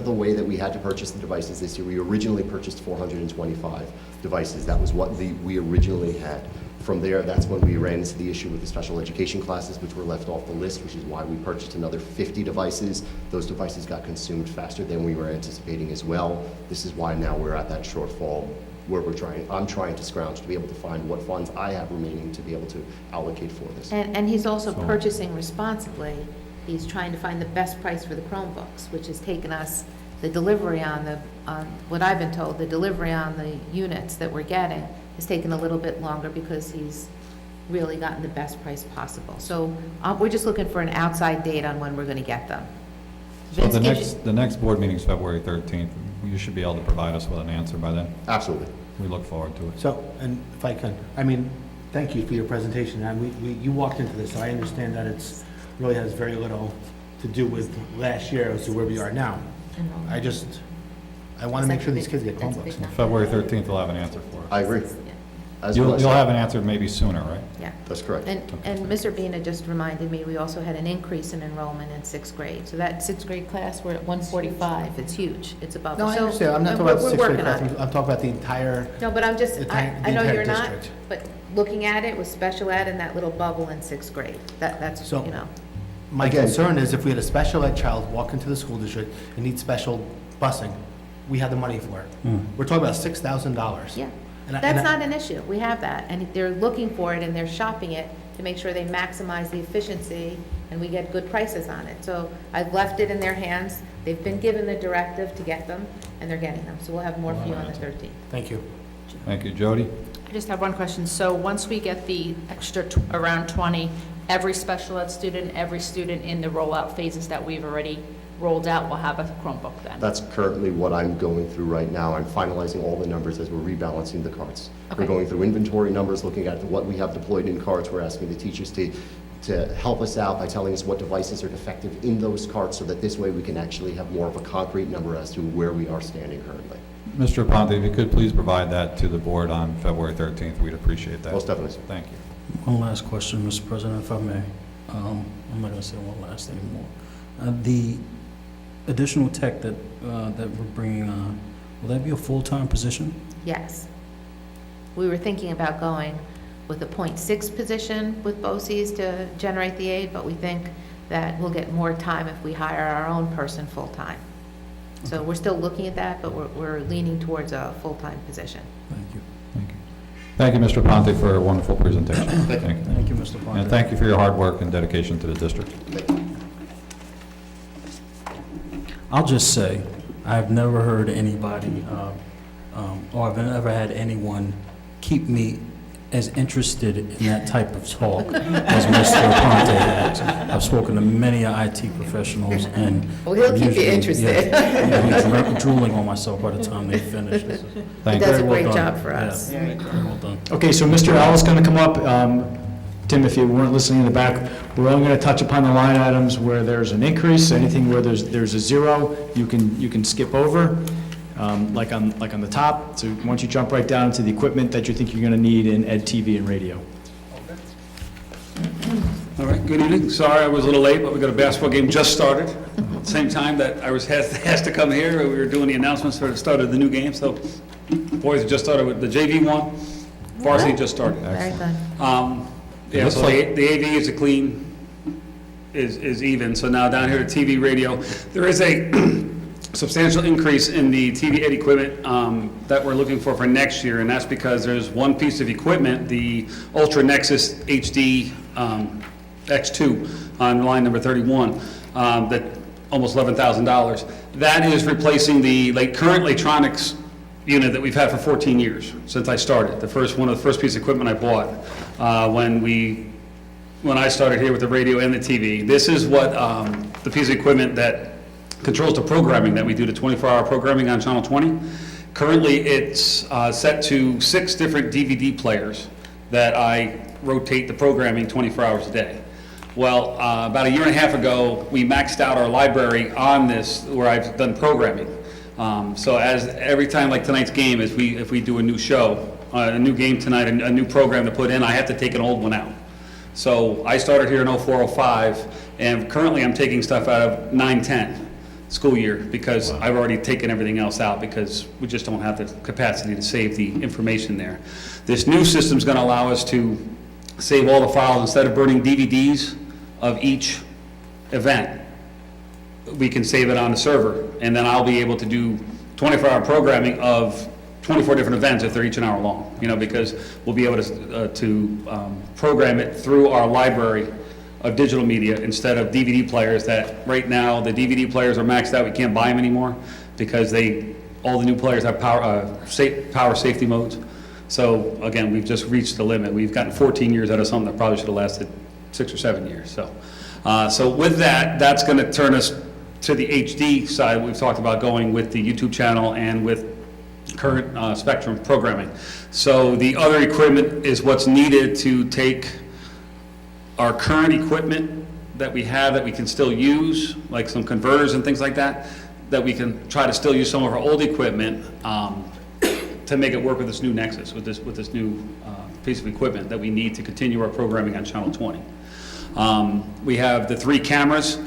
S6: the way that we had to purchase the devices this year, we originally purchased 425 devices. That was what we originally had. From there, that's when we ran into the issue with the special education classes, which were left off the list, which is why we purchased another 50 devices. Those devices got consumed faster than we were anticipating as well. This is why now we're at that shortfall where I'm trying to scrounge to be able to find what funds I have remaining to be able to allocate for this.
S5: And he's also
S1: So-
S5: purchasing responsibly. He's trying to find the best price for the Chromebooks, which has taken us, the delivery on what I've been told, the delivery on the units that we're getting has taken a little bit longer because he's really gotten the best price possible. So we're just looking for an outside date on when we're going to get them.
S1: So
S5: Vince gives you-
S1: the next board meeting is February 13th. You should be able to provide us with an answer by then.
S6: Absolutely.
S1: We look forward to it.
S8: So, and if I can, thank you for your presentation. And you walked into this, so I understand that it's really has very little to do with last year as to where we are now. I want to make sure these kids get
S5: That's a big
S8: Chromebooks.
S5: number.
S1: February 13th, we'll have an answer for us.
S6: I agree.
S5: Yeah.
S6: As
S1: You'll
S6: well as-
S1: have an answer maybe sooner, right?
S5: Yeah.
S6: That's correct.
S5: And Mr. Bina just reminded me, we also had an increase in enrollment in 6th grade. So that 6th grade class, we're at 145. It's huge. It's above.
S8: No, I
S5: So,
S8: understand. I'm not
S5: and
S8: talking about the
S5: we're
S8: sixth grade
S5: working on
S8: class.
S5: it.
S8: I'm talking about the entire,
S5: No, but I'm just,
S8: The
S5: I know
S8: entire
S5: you're not,
S8: district.
S5: but looking at it with special ed and that little bubble in 6th grade, that's,
S8: So- my
S6: Again-
S8: concern is if we had a special ed child walk into the school district and need special busing, we have the money for it. We're talking about $6,000.
S5: Yeah,
S8: And I-
S5: that's
S8: and I-
S5: not an issue. We have that. And they're looking for it and they're shopping it to make sure they maximize the efficiency and we get good prices on it. So I've left it in their hands. They've been given the directive to get them and they're getting them. So we'll have more for you on the 13th.
S8: Thank you.
S1: Thank you. Jody?
S9: I just have one question. So once we get the extra around 20,
S2: every special ed student, every student in the rollout phases that we've already rolled out will have a Chromebook then?
S6: That's currently what I'm going through right now. I'm finalizing all the numbers as we're rebalancing the carts. We're
S2: Okay.
S6: going through inventory numbers, looking at what we have deployed in carts. We're asking the teachers to help us out by telling us what devices are defective in those carts, so that this way we can actually have more of a concrete number as to where we are standing currently.
S1: Mr. Aponte, if you could please provide that to the board on February 13th, we'd appreciate that.
S6: Most definitely, sir.
S1: Thank you.
S7: One last question, Mr. President, if I may. I'm not going to say one last anymore. The additional tech that we're bringing on, will that be a full-time position?
S5: Yes. We were thinking about going with a .6 position with BOCES to generate the aid, but we think that we'll get more time if we hire our own person full-time. So we're still looking at that, but we're leaning towards a full-time position.
S7: Thank you.
S1: Thank you. Thank you, Mr. Aponte, for a wonderful presentation. Thank you.
S7: Thank you, Mr. Ponte.
S1: And thank you for your hard work and dedication to the district.
S7: I'll just say, I've never heard anybody, or I've never had anyone keep me as interested in that type of talk as Mr. Aponte has. I've spoken to many IT professionals, and
S5: Well, he'll keep you
S7: usually,
S5: interested.
S7: yeah, I'm drooling on myself by the time they finish. This is
S5: He
S1: Thank
S5: does
S1: you.
S5: a
S7: very
S5: great
S7: well done.
S5: job for us.
S7: Yeah, very well done.
S4: Okay, so Mr. Al's going to come up. Tim, if you weren't listening in the back, we're only going to touch upon the line items where there's an increase. Anything where there's a zero, you can skip over, like on the top. So why don't you jump right down to the equipment that you think you're going to need in Ed TV and radio.
S9: All right, good evening. Sorry I was a little late, but we got a basketball game just started. At the same time that I was asked to come here, we were doing the announcements for the start of the new game. So boys have just started with the JV one, varsity just started.
S5: Very good.
S9: Yeah,
S1: looks
S9: so
S1: like-
S9: the AV is a clean, is even. So now down here at TV radio, there is a substantial increase in the TV ed equipment that we're looking for next year, and that's because there's one piece of equipment, the Ultra Nexus HD X2 on line number 31, that almost $11,000. That is replacing the current electronics unit that we've had for 14 years since I started. One of the first piece of equipment I bought when I started here with the radio and the TV. This is what the piece of equipment that controls the programming that we do, the 24-hour programming on Channel 20. Currently, it's set to 6 different DVD players that I rotate the programming 24 hours a day. Well, about a year and a half ago, we maxed out our library on this, where I've done programming. So as every time, like tonight's game, if we do a new show, a new game tonight, a new program to put in, I have to take an old one out. So I started here in 04-05, and currently I'm taking stuff out of 9-10 school year, because I've already taken everything else out, because we just don't have the capacity to save the information there. This new system's gonna allow us to save all the files. Instead of burning DVDs of each event, we can save it on the server, and then I'll be able to do 24-hour programming of 24 different events if they're each an hour long, because we'll be able to program it through our library of digital media instead of DVD players that right now, the DVD players are maxed out. We can't buy them anymore because all the new players have power safety modes. So again, we've just reached the limit. We've gotten 14 years out of something that probably should have lasted 6 or 7 years. So with that, that's going to turn us to the HD side. We've talked about going with the YouTube channel and with current Spectrum programming. So the other equipment is what's needed to take our current equipment that we have that we can still use, like some converters and things like that, that we can try to still use some of our old equipment to make it work with this new Nexus, with this new piece of equipment that we need to continue our programming on Channel 20. We have the 3 cameras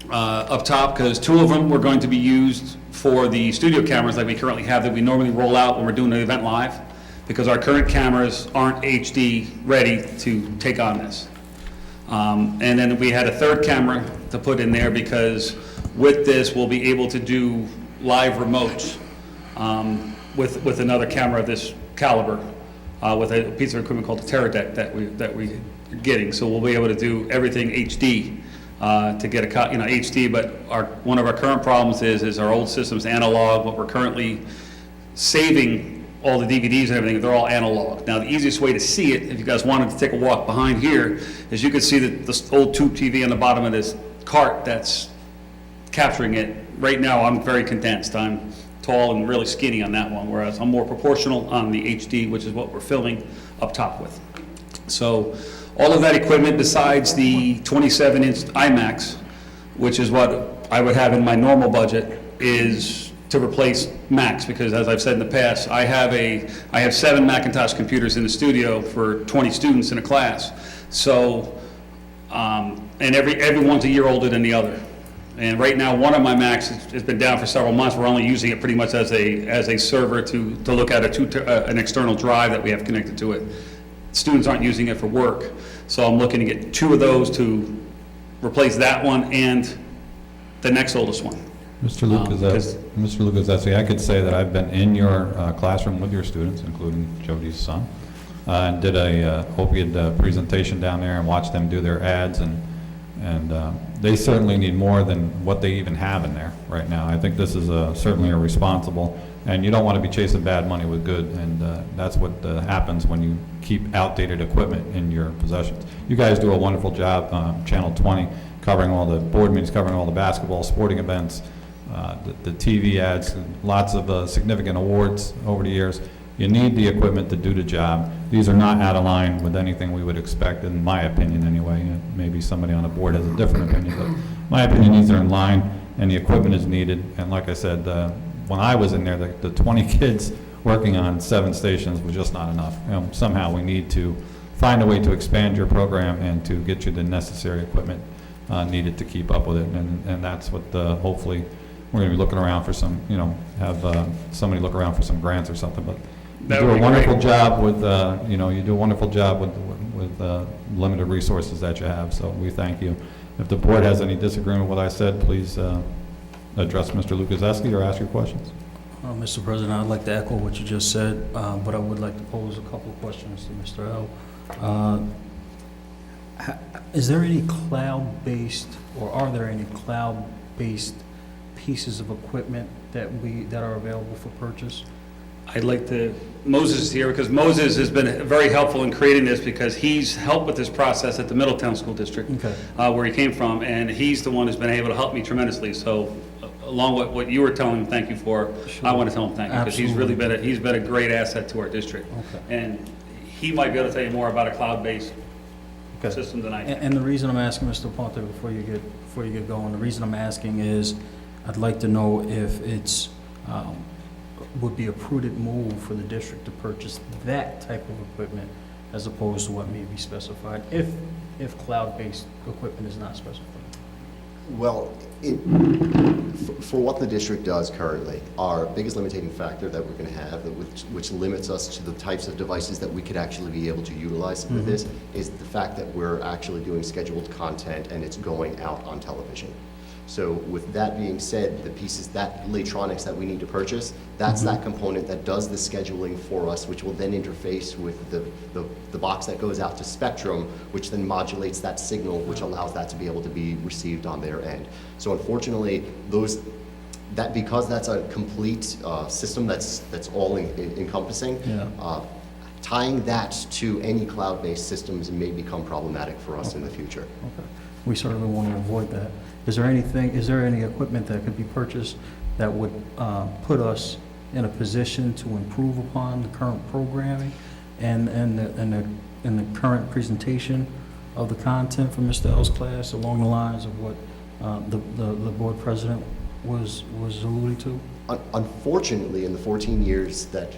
S9: up top, because 2 of them were going to be used for the studio cameras that we currently have that we normally roll out when we're doing the event live, because our current cameras aren't HD ready to take on this. And then we had a 3rd camera to put in there, because with this we'll be able to do live remotes with another camera of this caliber, with a piece of equipment called the Teradek that we're getting. So we'll be able to do everything HD to get HD. But one of our current problems is our old system's analog. What we're currently saving all the DVDs and everything, they're all analog. Now, the easiest way to see it, if you guys wanted to take a walk behind here, is you could see this old tube TV on the bottom of this cart that's capturing it. Right now, I'm very condensed. I'm tall and really skinny on that one, whereas I'm more proportional on the HD, which is what we're filming up top with. So all of that equipment besides the 27-inch IMAX, which is what I would have in my normal budget, is to replace Macs, because as I've said in the past, I have 7 Macintosh computers in the studio for 20 students in a class. So, and everyone's a year older than the other. And right now, one of my Macs has been down for several months. We're only using it pretty much as a server to look at an external drive that we have connected to it. Students aren't using it for work. So I'm looking to get 2 of those to replace that one and the next oldest one.
S1: Mr. Lucas, I could say that I've been in your classroom with your students, including Jody's son, and did a opiate presentation down there and watched them do their ads, and they certainly need more than what they even have in there right now. I think this is certainly irresponsible, and you don't want to be chasing bad money with good, and that's what happens when you keep outdated equipment in your possessions. You guys do a wonderful job, Channel 20, covering all the board meetings, covering all the basketball, sporting events, the TV ads, lots of significant awards over the years. You need the equipment to do the job. These are not out of line with anything we would expect, in my opinion anyway. Maybe somebody on the board has a different opinion, but my opinion, these are in line and the equipment is needed. And like I said, when I was in there, the 20 kids working on 7 stations was just not enough. Somehow we need to find a way to expand your program and to get you the necessary equipment needed to keep up with it. And that's what hopefully we're going to be looking around for some, have somebody look around for some grants or something. But you do a wonderful job with, you do a wonderful job with limited resources that you have. So we thank you. If the board has any disagreement with what I said, please address Mr. Lukaseski or ask your questions.
S7: Mr. President, I'd like to echo what you just said, but I would like to pose a couple of questions to Mr. L. Is there any cloud-based, or are there any cloud-based pieces of equipment that are available for purchase?
S9: I'd like to, Moses is here, because Moses has been very helpful in creating this, because he's helped with this process at the Middletown School District,
S7: Okay.
S9: Where he came from, and he's the one who's been able to help me tremendously. So along with what you were telling him thank you for,
S7: Sure.
S9: I want to tell him thank you, because he's really been a great asset to our district.
S7: Okay.
S9: And he might be able to tell you more about a cloud-based
S7: Okay.
S9: system than I can.
S7: And the reason I'm asking, Mr. Ponte, before you get going, the reason I'm asking is, I'd like to know if it's, would be a prudent move for the district to purchase that type of equipment as opposed to what may be specified, if cloud-based equipment is not specified.
S6: Well, for what the district does currently, our biggest limiting factor that we're going to have, which limits us to the types of devices that we could actually be able to utilize with this, is the fact that we're actually doing scheduled content and it's going out on television. So with that being said, the pieces, that electronics that we need to purchase, that's that component that does the scheduling for us, which will then interface with the box that goes out to Spectrum, which then modulates that signal, which allows that to be able to be received on their end. So unfortunately, because that's a complete system that's all encompassing,
S7: Yeah.
S6: tying that to any cloud-based systems may become problematic for us in the future.
S7: Okay. We certainly want to avoid that. Is there any equipment that could be purchased that would put us in a position to improve upon the current programming and the current presentation of the content from Mr. L's class along the lines of what the board president was alluding to?
S6: Unfortunately, in the 14 years that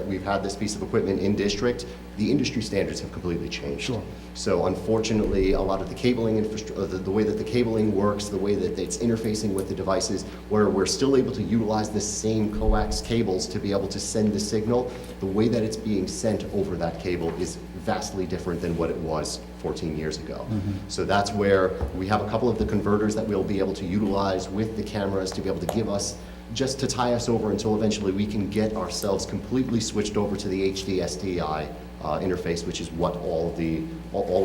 S6: we've had this piece of equipment in district, the industry standards have completely changed.
S7: Sure.
S6: So unfortunately, a lot of the cabling infrastructure, the way that the cabling works, the way that it's interfacing with the devices, where we're still able to utilize the same coax cables to be able to send the signal, the way that it's being sent over that cable is vastly different than what it was 14 years ago. So that's where we have a couple of the converters that we'll be able to utilize with the cameras to be able to give us, just to tie us over until eventually we can get ourselves completely switched over to the HD SDI interface, which is what all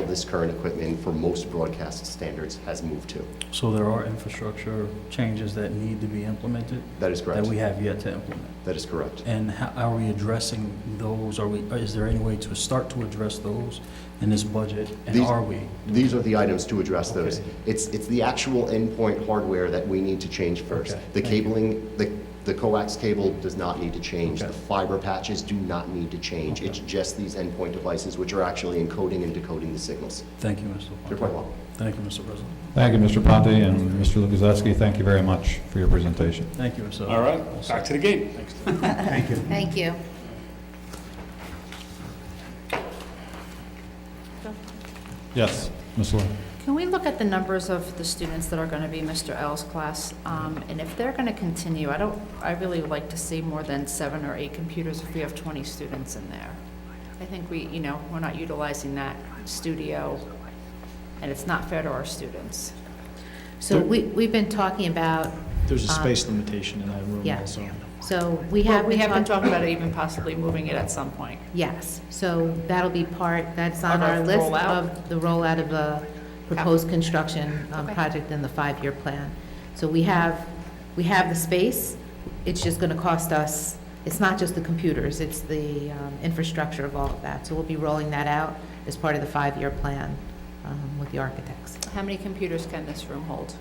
S6: of this current equipment for most broadcast standards has moved to.
S7: So there are infrastructure changes that need to be implemented
S6: That is correct.
S7: that we have yet to implement.
S6: That is correct.
S7: And how are we addressing those? Is there any way to start to address those in this budget? And
S6: These-
S7: are we?
S6: These are the items to address those.
S7: Okay.
S6: It's the actual endpoint hardware that we need to change first.
S7: Okay,
S6: The
S7: thank you.
S6: cabling, the coax cable does not need to change.
S7: Okay.
S6: The fiber patches do not need to change.
S7: Okay.
S6: It's just these endpoint devices which are actually encoding and decoding the signals.
S7: Thank you, Mr.
S6: You're
S7: Ponte.
S6: quite welcome.
S7: Thank you, Mr. President.
S1: Thank you, Mr. Ponte, and Mr. Lukaszewski, thank you very much for your presentation.
S7: Thank you, sir.
S9: All right, back to the game.
S8: Thank you.
S5: Thank you.
S1: Yes, Ms. Lynn.
S2: Can we look at the numbers of the students that are going to be Mr. L's class? And if they're going to continue, I really would like to see more than 7 or 8 computers if we have 20 students in there. I think we're not utilizing that studio, and it's not fair to our students.
S5: So we've been talking about,
S4: There's a space limitation in that room
S5: yeah.
S4: also.
S5: so we
S2: Well,
S5: have
S2: we have been
S5: talking.
S2: talking about even possibly moving it at some point.
S5: Yes, so that'll be that's on
S2: Of our
S5: our list
S2: rollout?
S5: of the rollout of a proposed construction
S2: Okay.
S5: project in the 5-year plan. So we have the space, it's just gonna cost us, it's not just the computers, it's the infrastructure of all of that. So we'll be rolling that out as part of the 5-year plan with the architects.
S2: How many computers can this room hold?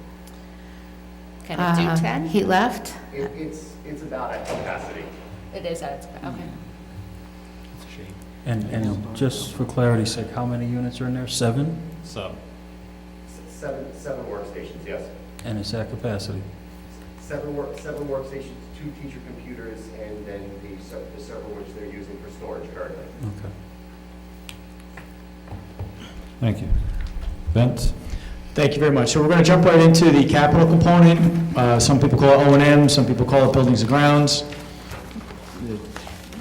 S2: Can it do 10?
S5: He left?
S6: It's about at capacity.
S2: It is at its, okay.
S4: It's a shame.
S7: And just for clarity's sake, how many units are in there? 7?
S1: So,
S6: Seven workstations, yes.
S7: And it's at capacity?
S6: Seven workstations, 2 teacher computers, and then the server which they're using for storage currently.
S7: Okay.
S1: thank you. Vince?
S4: Thank you very much. So we're going to jump right into the capital component. Some people call it O&M, some people call it buildings and grounds,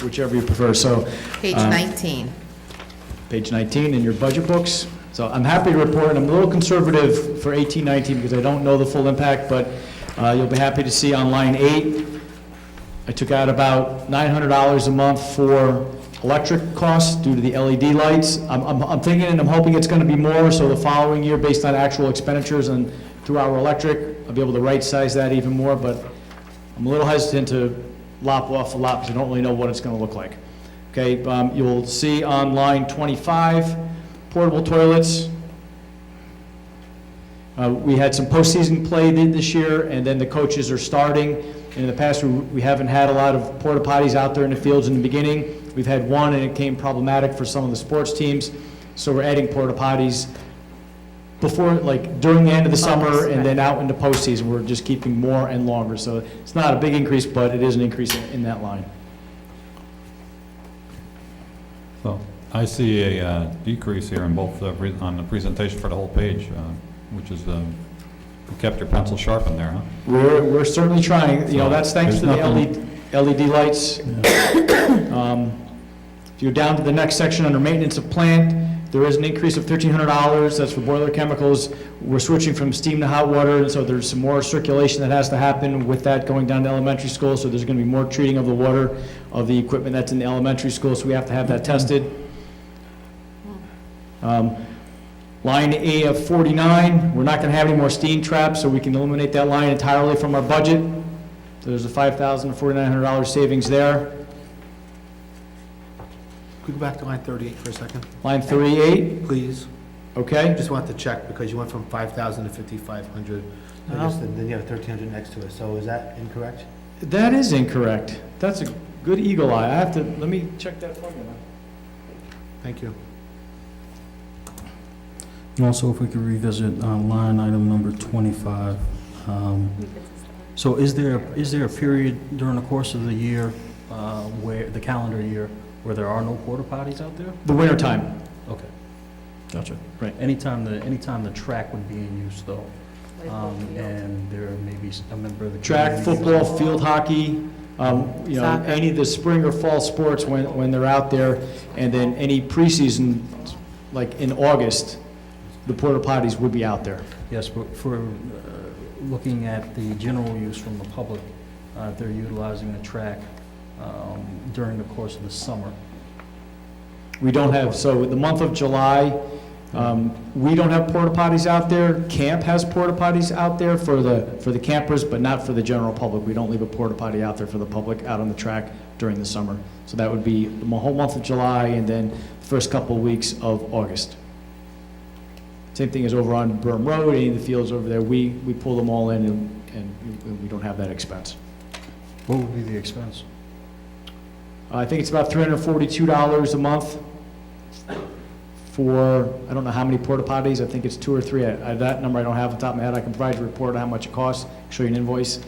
S4: whichever you prefer. So
S5: Page 19.
S4: page 19 in your budget books. So I'm happy to report, and I'm a little conservative for 18-19 because I don't know the full impact, but you'll be happy to see on line 8, I took out about $900 a month for electric costs due to the LED lights. I'm thinking and I'm hoping it's going to be more, so the following year, based on actual expenditures and through our electric, I'll be able to right-size that even more, but I'm a little hesitant to lop off a lot because I don't really know what it's going to look like. Okay, you'll see on line 25, portable toilets. We had some postseason play this year, and then the coaches are starting. In the past, we haven't had a lot of porta potties out there in the fields in the beginning. We've had one, and it became problematic for some of the sports teams. So we're adding porta potties before, like, during the end of the summer, and then out into postseason. We're just keeping more and longer. So it's not a big increase, but it is an increase in that line.
S1: So, I see a decrease here in both, on the presentation for the whole page, which is, you kept your pencil sharp in there, huh?
S4: We're certainly trying, you know, that's thanks to the
S1: There's
S4: LED lights. If you're down to the next section under maintenance of plant, there is an increase of $1,300, that's for boiler chemicals. We're switching from steam to hot water, and so there's some more circulation that has to happen with that going down to elementary school, so there's gonna be more treating of the water of the equipment that's in the elementary school, so we have to have that tested. Line A of 49, we're not going to have any more steam traps, so we can eliminate that line entirely from our budget. So there's a $5,000 to $4,900 savings there.
S8: Could we go back to line 38 for a second,
S4: Line 38,
S8: please?
S4: okay?
S8: Just wanted to check, because you went from 5,000 to 5,500, and then you have 1,300 next to it, so is that incorrect?
S4: That is incorrect. That's a good eagle eye. Let me check that for you.
S8: Thank you.
S7: And also, if we could revisit line item number 25. So is there a period during the course of the year, where, the calendar year, where there are no porta potties out there?
S4: The winter time.
S7: Okay, gotcha.
S4: Right.
S7: Anytime the track would be in use though, and there may be a member of the.
S4: Track,
S7: community-
S4: football, field hockey, you know,
S5: Soccer.
S4: any of the spring or fall sports when they're out there, and then any preseason, like in August, the porta potties would be out there.
S7: Yes, but for looking at the general use from the public, they're utilizing the track during the course of the summer.
S4: We don't have, so the month of July, we don't have porta potties out there. Camp has porta potties out there for the campers, but not for the general public. We don't leave a porta potty out there for the public out on the track during the summer. So that would be the whole month of July and then the first couple of weeks of August. Same thing as over on Burn Road, any of the fields over there, we pull them all in and we don't have that expense.
S7: What would be the expense?
S4: I think it's about $342 a month for, I don't know how many porta potties, I think it's 2 or 3. That number I don't have off the top of my head. I can provide you a report on how much it costs, show you an invoice.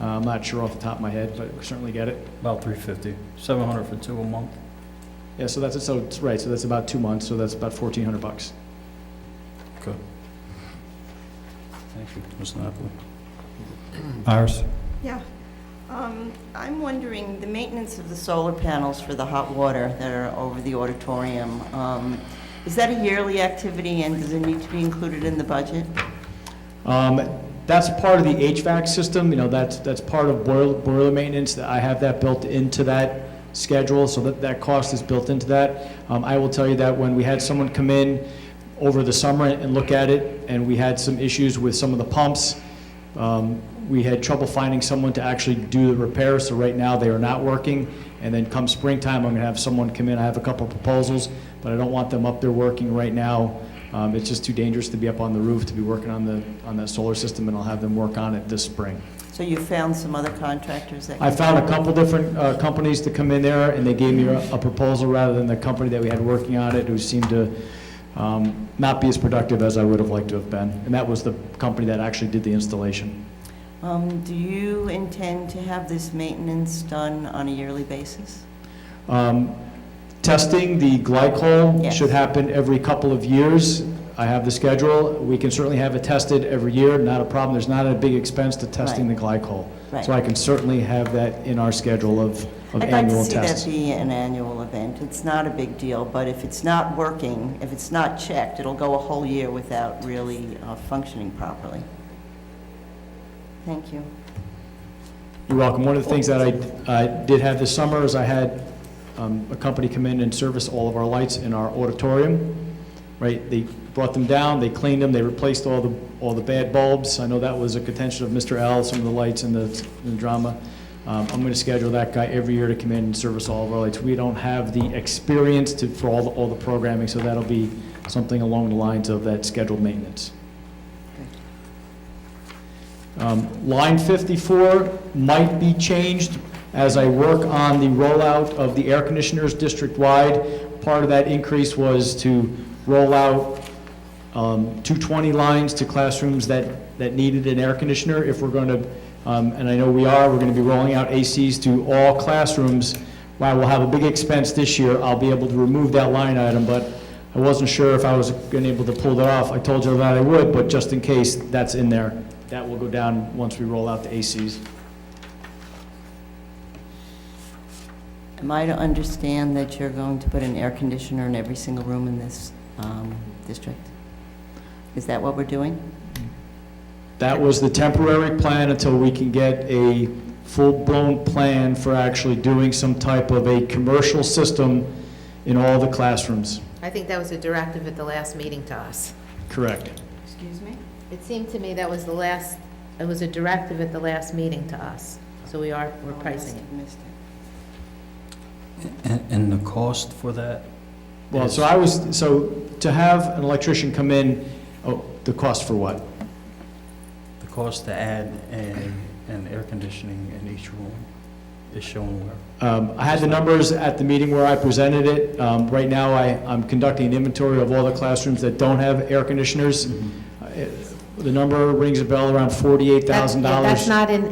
S4: I'm not sure off the top of my head, but we certainly get it.
S7: About 350, 700 for 2 a month.
S4: Yeah, so that's, so it's right, so that's about 2 months, so that's about $1,400.
S7: Okay. Thank you, Mr. Napoli.
S1: Iris?
S10: Yeah. I'm wondering, the maintenance of the solar panels for the hot water that are over the auditorium, is that a yearly activity, and does it need to be included in the budget?
S4: That's part of the HVAC system, you know, that's part of boiler maintenance. I have that built into that schedule, so that cost is built into that. I will tell you that when we had someone come in over the summer and look at it, and we had some issues with some of the pumps, we had trouble finding someone to actually do the repairs, so right now they are not working. And then come springtime, I'm gonna have someone come in. I have a couple of proposals, but I don't want them up there working right now. It's just too dangerous to be up on the roof to be working on that solar system, and I'll have them work on it this spring.
S10: So you found some other contractors that...
S4: I found a couple different companies to come in there, and they gave me a proposal rather than the company that we had working on it, who seemed to not be as productive as I would have liked to have been. And that was the company that actually did the installation.
S10: do you intend to have this maintenance done on a yearly basis?
S4: Testing the glycol
S10: Yes.
S4: should happen every couple of years. I have the schedule. We can certainly have it tested every year, not a problem. There's not a big expense to testing the glycol.
S10: Right.
S4: So I can certainly have that in our schedule of
S10: I'd like
S4: annual
S10: to see
S4: tests.
S10: that be an annual event. It's not a big deal, but if it's not working, if it's not checked, it'll go a whole year without really functioning properly. Thank you.
S4: You're welcome. One of the things that I did have this summer is I had a company come in and service all of our lights in our auditorium, right? They brought them down, they cleaned them, they replaced all the bad bulbs. I know that was a contention of Mr. L, some of the lights in the drama. I'm going to schedule that guy every year to come in and service all of our lights. We don't have the experience for all the programming, so that'll be something along the lines of that scheduled maintenance. Line 54 might be changed as I work on the rollout of the air conditioners district-wide. Part of that increase was to roll out 220 lines to classrooms that needed an air conditioner. If we're going to, and I know we're going to be rolling out ACs to all classrooms. While we'll have a big expense this year, I'll be able to remove that line item, but I wasn't sure if I was going to be able to pull that off. I told you that I would, but just in case, that's in there. That will go down once we roll out the ACs.
S10: Am I to understand that you're going to put an air conditioner in every single room in this district? Is that what we're doing?
S4: That was the temporary plan until we can get a full-blown plan for actually doing some type of a commercial system in all the classrooms.
S5: I think that was a directive at the last meeting to us.
S4: Correct.
S10: Excuse me?
S5: It seemed to me that was it was a directive at the last meeting to us, so we're pricing it.
S10: Missed it.
S7: And the cost for that?
S4: Well,
S7: is-
S4: so to have an electrician come in, the cost for what?
S7: The cost to add an air conditioning in each room is shown where?
S4: I had the numbers at the meeting where I presented it. Right now, I'm conducting an inventory of all the classrooms that don't have air conditioners. The number rings a bell around $48,000.
S5: That's not in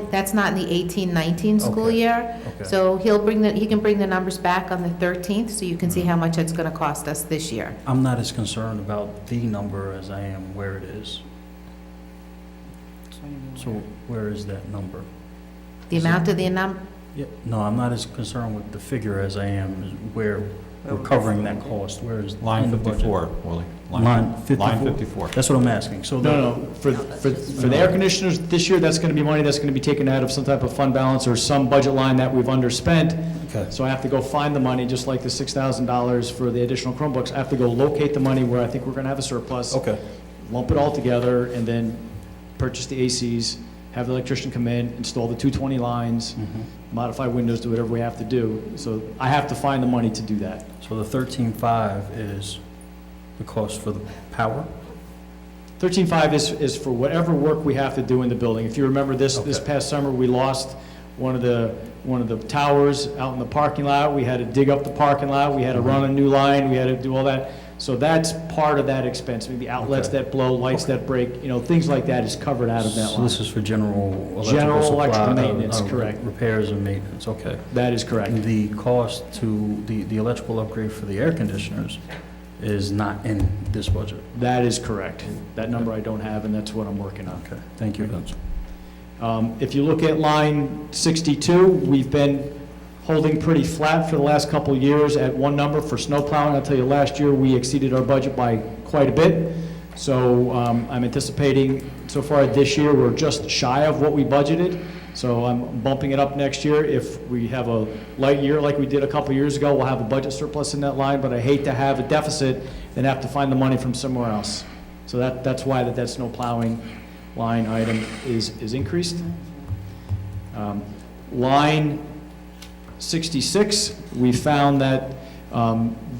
S5: the 18-19 school
S7: Okay.
S5: year.
S7: Okay.
S5: So he can bring the numbers back on the 13th, so you can see how much it's going to cost us this year.
S7: I'm not as concerned about the number as I am where it is. So where is that number?
S5: The amount of the
S7: Yeah, no, I'm not as concerned with the figure as I am where we're covering that cost, whereas
S1: Line
S7: in the budget-
S1: 54, Willie.
S7: Line 54?
S1: Line 54.
S7: That's what I'm asking, so.
S4: No, for the air conditioners, this year, that's gonna be money that's gonna be taken out of some type of fund balance or some budget line that we've underspent.
S7: Okay.
S4: So I have to go find the money, just like the $6,000 for the additional Chromebooks. I have to go locate the money where I think we're gonna have a surplus.
S7: Okay.
S4: Lump it all together, and then purchase the ACs, have the electrician come in, install the 220 lines, modify windows, do whatever we have to do. So I have to find the money to do that.
S7: So the 13.5 is the cost for the power?
S4: 13.5 is for whatever work we have to do in the building. If you remember this
S7: Okay.
S4: past summer, we lost one of the towers out in the parking lot. We had to dig up the parking lot, we had to run a new line, we had to do all that. So that's part of that expense, maybe outlets
S7: Okay.
S4: that blow, lights that break, things like that is covered out of that
S7: So
S4: line.
S7: this is for general electrical
S4: General
S7: supply?
S4: electrical maintenance, correct.
S7: Repairs and maintenance, okay.
S4: That is correct.
S7: The cost to the electrical upgrade for the air conditioners is not in this budget?
S4: That is correct. That number I don't have, and that's what I'm working on.
S7: Okay, thank you, Vince.
S4: If you look at line 62, we've been holding pretty flat for the last couple of years at one number for snow plowing. I'll tell you, last year, we exceeded our budget by quite a bit. So I'm anticipating, so far this year, we're just shy of what we budgeted. So I'm bumping it up next year. If we have a light year like we did a couple of years ago, we'll have a budget surplus in that line, but I hate to have a deficit and have to find the money from somewhere else. So that's why that snow plowing line item is increased. Line 66, we found that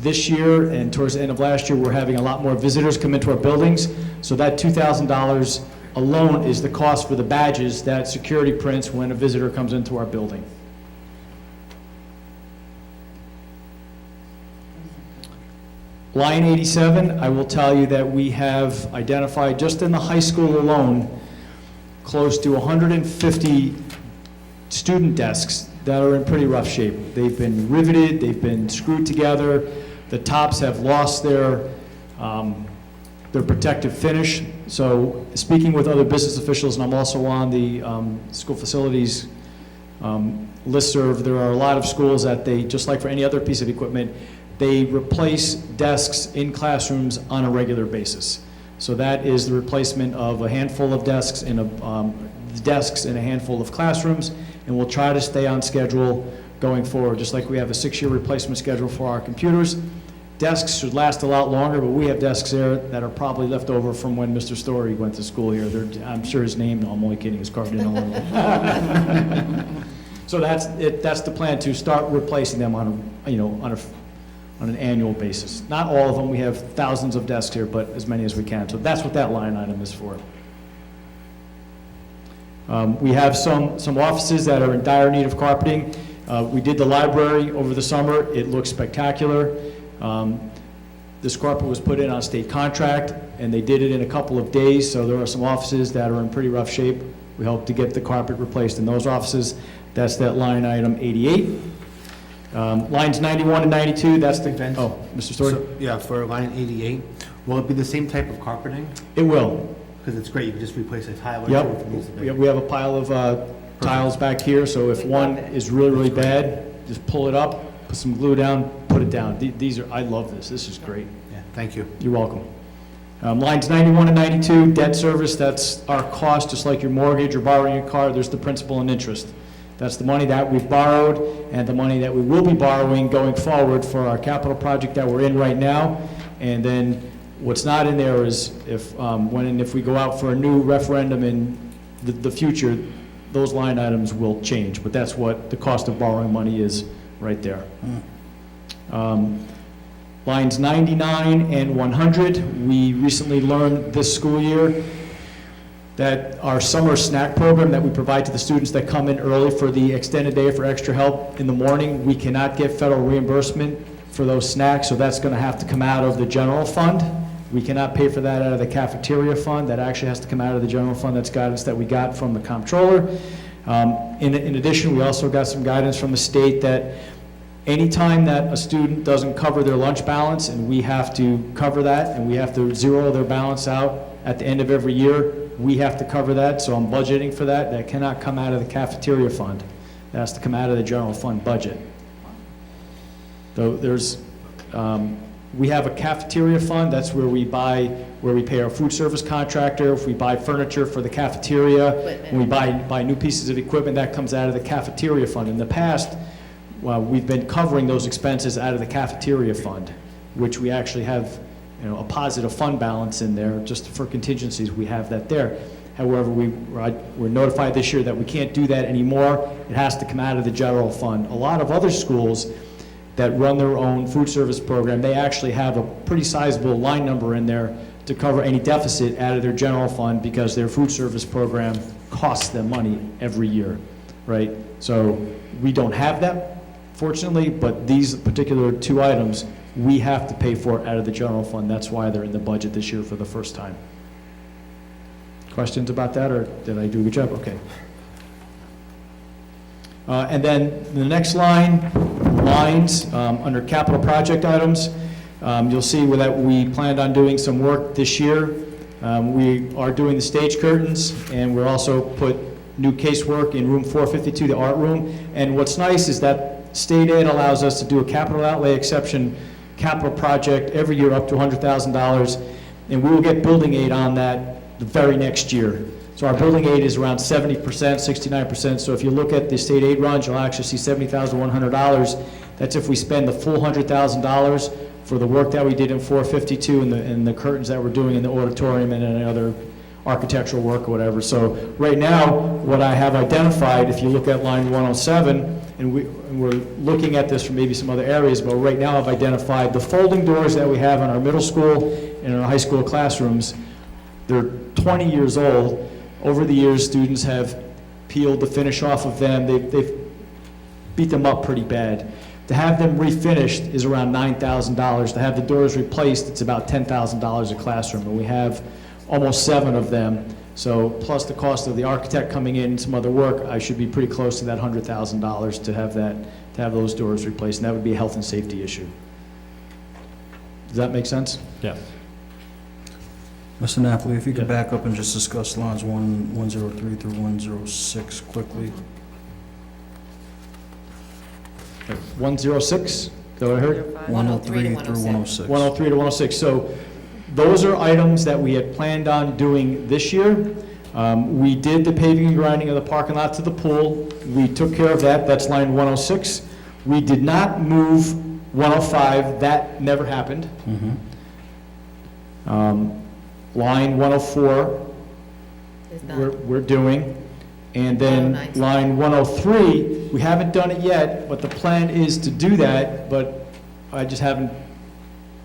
S4: this year and towards the end of last year, we're having a lot more visitors come into our buildings. So that $2,000 alone is the cost for the badges that security prints when a visitor comes into our building. Line 87, I will tell you that we have identified, just in the high school alone, close to 150 student desks that are in pretty rough shape. They've been riveted, they've been screwed together, the tops have lost their protective finish. So speaking with other business officials, and I'm also on the school facilities listserv, there are a lot of schools that they, just like for any other piece of equipment, they replace desks in classrooms on a regular basis. So that is the replacement of a handful of desks in a handful of classrooms, and we'll try to stay on schedule going forward, just like we have a 6-year replacement schedule for our computers. Desks should last a lot longer, but we have desks there that are probably left over from when Mr. Story went to school here. I'm sure his name, no, I'm only kidding, is carved in a little. So that's the plan, to start replacing them on an annual basis. Not all of them, we have thousands of desks here, but as many as we can. So that's what that line item is for. We have some offices that are in dire need of carpeting. We did the library over the summer. It looks spectacular. This carpet was put in on state contract, and they did it in a couple of days, so there are some offices that are in pretty rough shape. We hope to get the carpet replaced in those offices. That's that line item 88. Lines 91 and 92, that's the,
S8: Vince?
S4: oh, Mr. Story?
S8: So, yeah, for line 88, will it be the same type of carpeting?
S4: It will.
S8: Because it's great, you can just replace a tile or two
S4: Yep.
S8: if it needs to be.
S4: We have a pile of tiles back here, so if
S5: We
S4: one
S5: love it.
S4: is really, really bad, just pull it up, put some glue down, put it down. These are, I love this. This is great.
S8: Yeah, thank you.
S4: You're welcome. Lines 91 and 92, debt service, that's our cost, just like your mortgage or borrowing a car, there's the principal and interest. That's the money that we've borrowed and the money that we will be borrowing going forward for our capital project that we're in right now. And then what's not in there is if we go out for a new referendum in the future, those line items will change, but that's what the cost of borrowing money is right there. Lines 99 and 100, we recently learned this school year that our summer snack program that we provide to the students that come in early for the extended day for extra help in the morning, we cannot get federal reimbursement for those snacks, so that's going to have to come out of the general fund. We cannot pay for that out of the cafeteria fund. That actually has to come out of the general fund. That's guidance that we got from the comptroller. In addition, we also got some guidance from the state that anytime that a student doesn't cover their lunch balance, and we have to cover that, and we have to zero their balance out at the end of every year, we have to cover that, so I'm budgeting for that. That cannot come out of the cafeteria fund. That has to come out of the general fund budget. So there's We have a cafeteria fund, that's where we pay our food service contractor, if we buy furniture for the cafeteria, when we buy new pieces of equipment, that comes out of the cafeteria fund. In the past, we've been covering those expenses out of the cafeteria fund, which we actually have, a positive fund balance in there, just for contingencies, we have that there. However, we're notified this year that we can't do that anymore. It has to come out of the general fund. A lot of other schools that run their own food service program, they actually have a pretty sizable line number in there to cover any deficit out of their general fund because their food service program costs them money every year, right? So we don't have that, fortunately, but these particular two items, we have to pay for out of the general fund. That's why they're in the budget this year for the first time. Questions about that, or did I do a good job? Okay. And then the next lines, under capital project items, you'll see that we planned on doing some work this year. We are doing the stage curtains, and we're also put new casework in room 452, the art room. And what's nice is that state aid allows us to do a capital outlay exception capital project every year up to $100,000, and we will get building aid on that the very next year. So our building aid is around 70%, 69%. So if you look at the state aid runs, you'll actually see $70,100. That's if we spend the full $100,000 for the work that we did in 452 and the curtains that we're doing in the auditorium and any other architectural work or whatever. So right now, what I have identified, if you look at line 107, and we're looking at this from maybe some other areas, but right now I've identified the folding doors that we have in our middle school and in our high school classrooms. They're 20 years old. Over the years, students have peeled the finish off of them. They've beat them up pretty bad. To have them refinished is around $9,000. To have the doors replaced, it's about $10,000 a classroom, and we have almost 7 of them. So plus the cost of the architect coming in and some other work, I should be pretty close to that $100,000 to have those doors replaced, and that would be a health and safety issue. Does that make sense?
S1: Yes.
S7: Mr. Napoli, if you could back up and just discuss lines 103 through 106 quickly.
S4: 106, is that what I heard?
S7: 103 through 106.
S4: 103 to 106. So those are items that we had planned on doing this year. We did the paving and grinding of the parking lot to the pool. We took care of that. That's line 106. We did not move 105. That never happened. Line 104, we're doing. And then
S5: 109.
S4: line 103, we haven't done it yet, but the plan is to do that, but I just haven't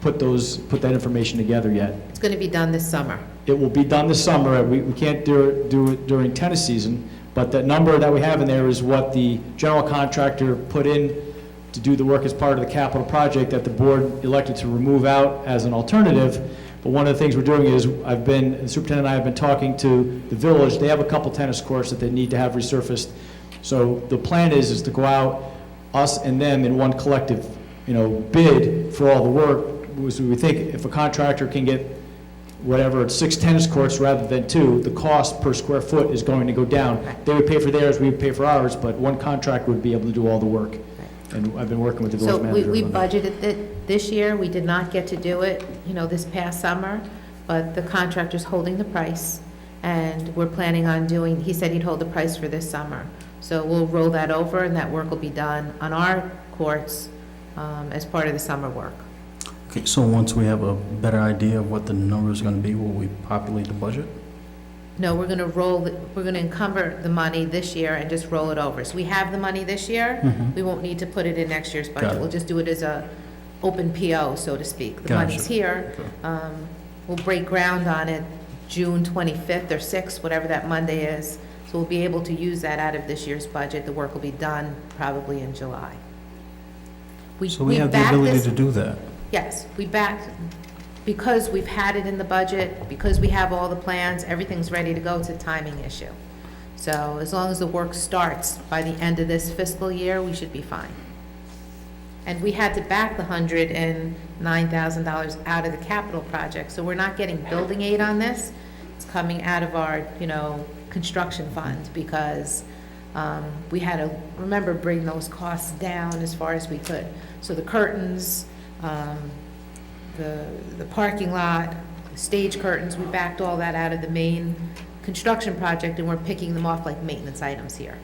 S4: put that information together yet.
S5: It's going to be done this summer.
S4: It will be done this summer. We can't do it during tennis season, but that number that we have in there is what the general contractor put in to do the work as part of the capital project that the board elected to remove out as an alternative. But one of the things we're doing is the superintendent and I have been talking to the village. They have a couple tennis courts that they need to have resurfaced. So the plan is to go out, us and them in one collective, bid for all the work. So we think if a contractor can get whatever, 6 tennis courts rather than 2, the cost per square foot is going to go down. They would pay for theirs, we would pay for ours, but one contractor would be able to do all the work. And I've been working with the village manager.
S5: So we
S4: on that.
S5: budgeted it this year. We did not get to do it, this past summer, but the contractor's holding the price, and we're planning on he said he'd hold the price for this summer. So we'll roll that over, and that work will be done on our courts as part of the summer work.
S7: Okay, so once we have a better idea of what the number is going to be, will we populate the budget?
S5: No, we're going to encumber the money this year and just roll it over. So we have the money this year. We won't need to put it in next year's
S7: Got
S5: budget.
S7: it.
S5: We'll just do it as a open PO, so to speak. The
S7: Gotcha.
S5: money's here. We'll break ground on it June 25th or 6th, whatever that Monday is. So we'll be able to use that out of this year's budget. The work will be done probably in July.
S7: So we have the
S5: backed
S7: ability
S5: this-
S7: to do that.
S5: Yes, we backed, because we've had it in the budget, because we have all the plans, everything's ready to go, it's a timing issue. So as long as the work starts by the end of this fiscal year, we should be fine. And we had to back the $109,000 out of the capital project, so we're not getting building aid on this. It's coming out of our, construction fund, because we had to, remember, bring those costs down as far as we could. So the curtains, the parking lot, stage curtains, we backed all that out of the main construction project, and we're picking them off like maintenance items here.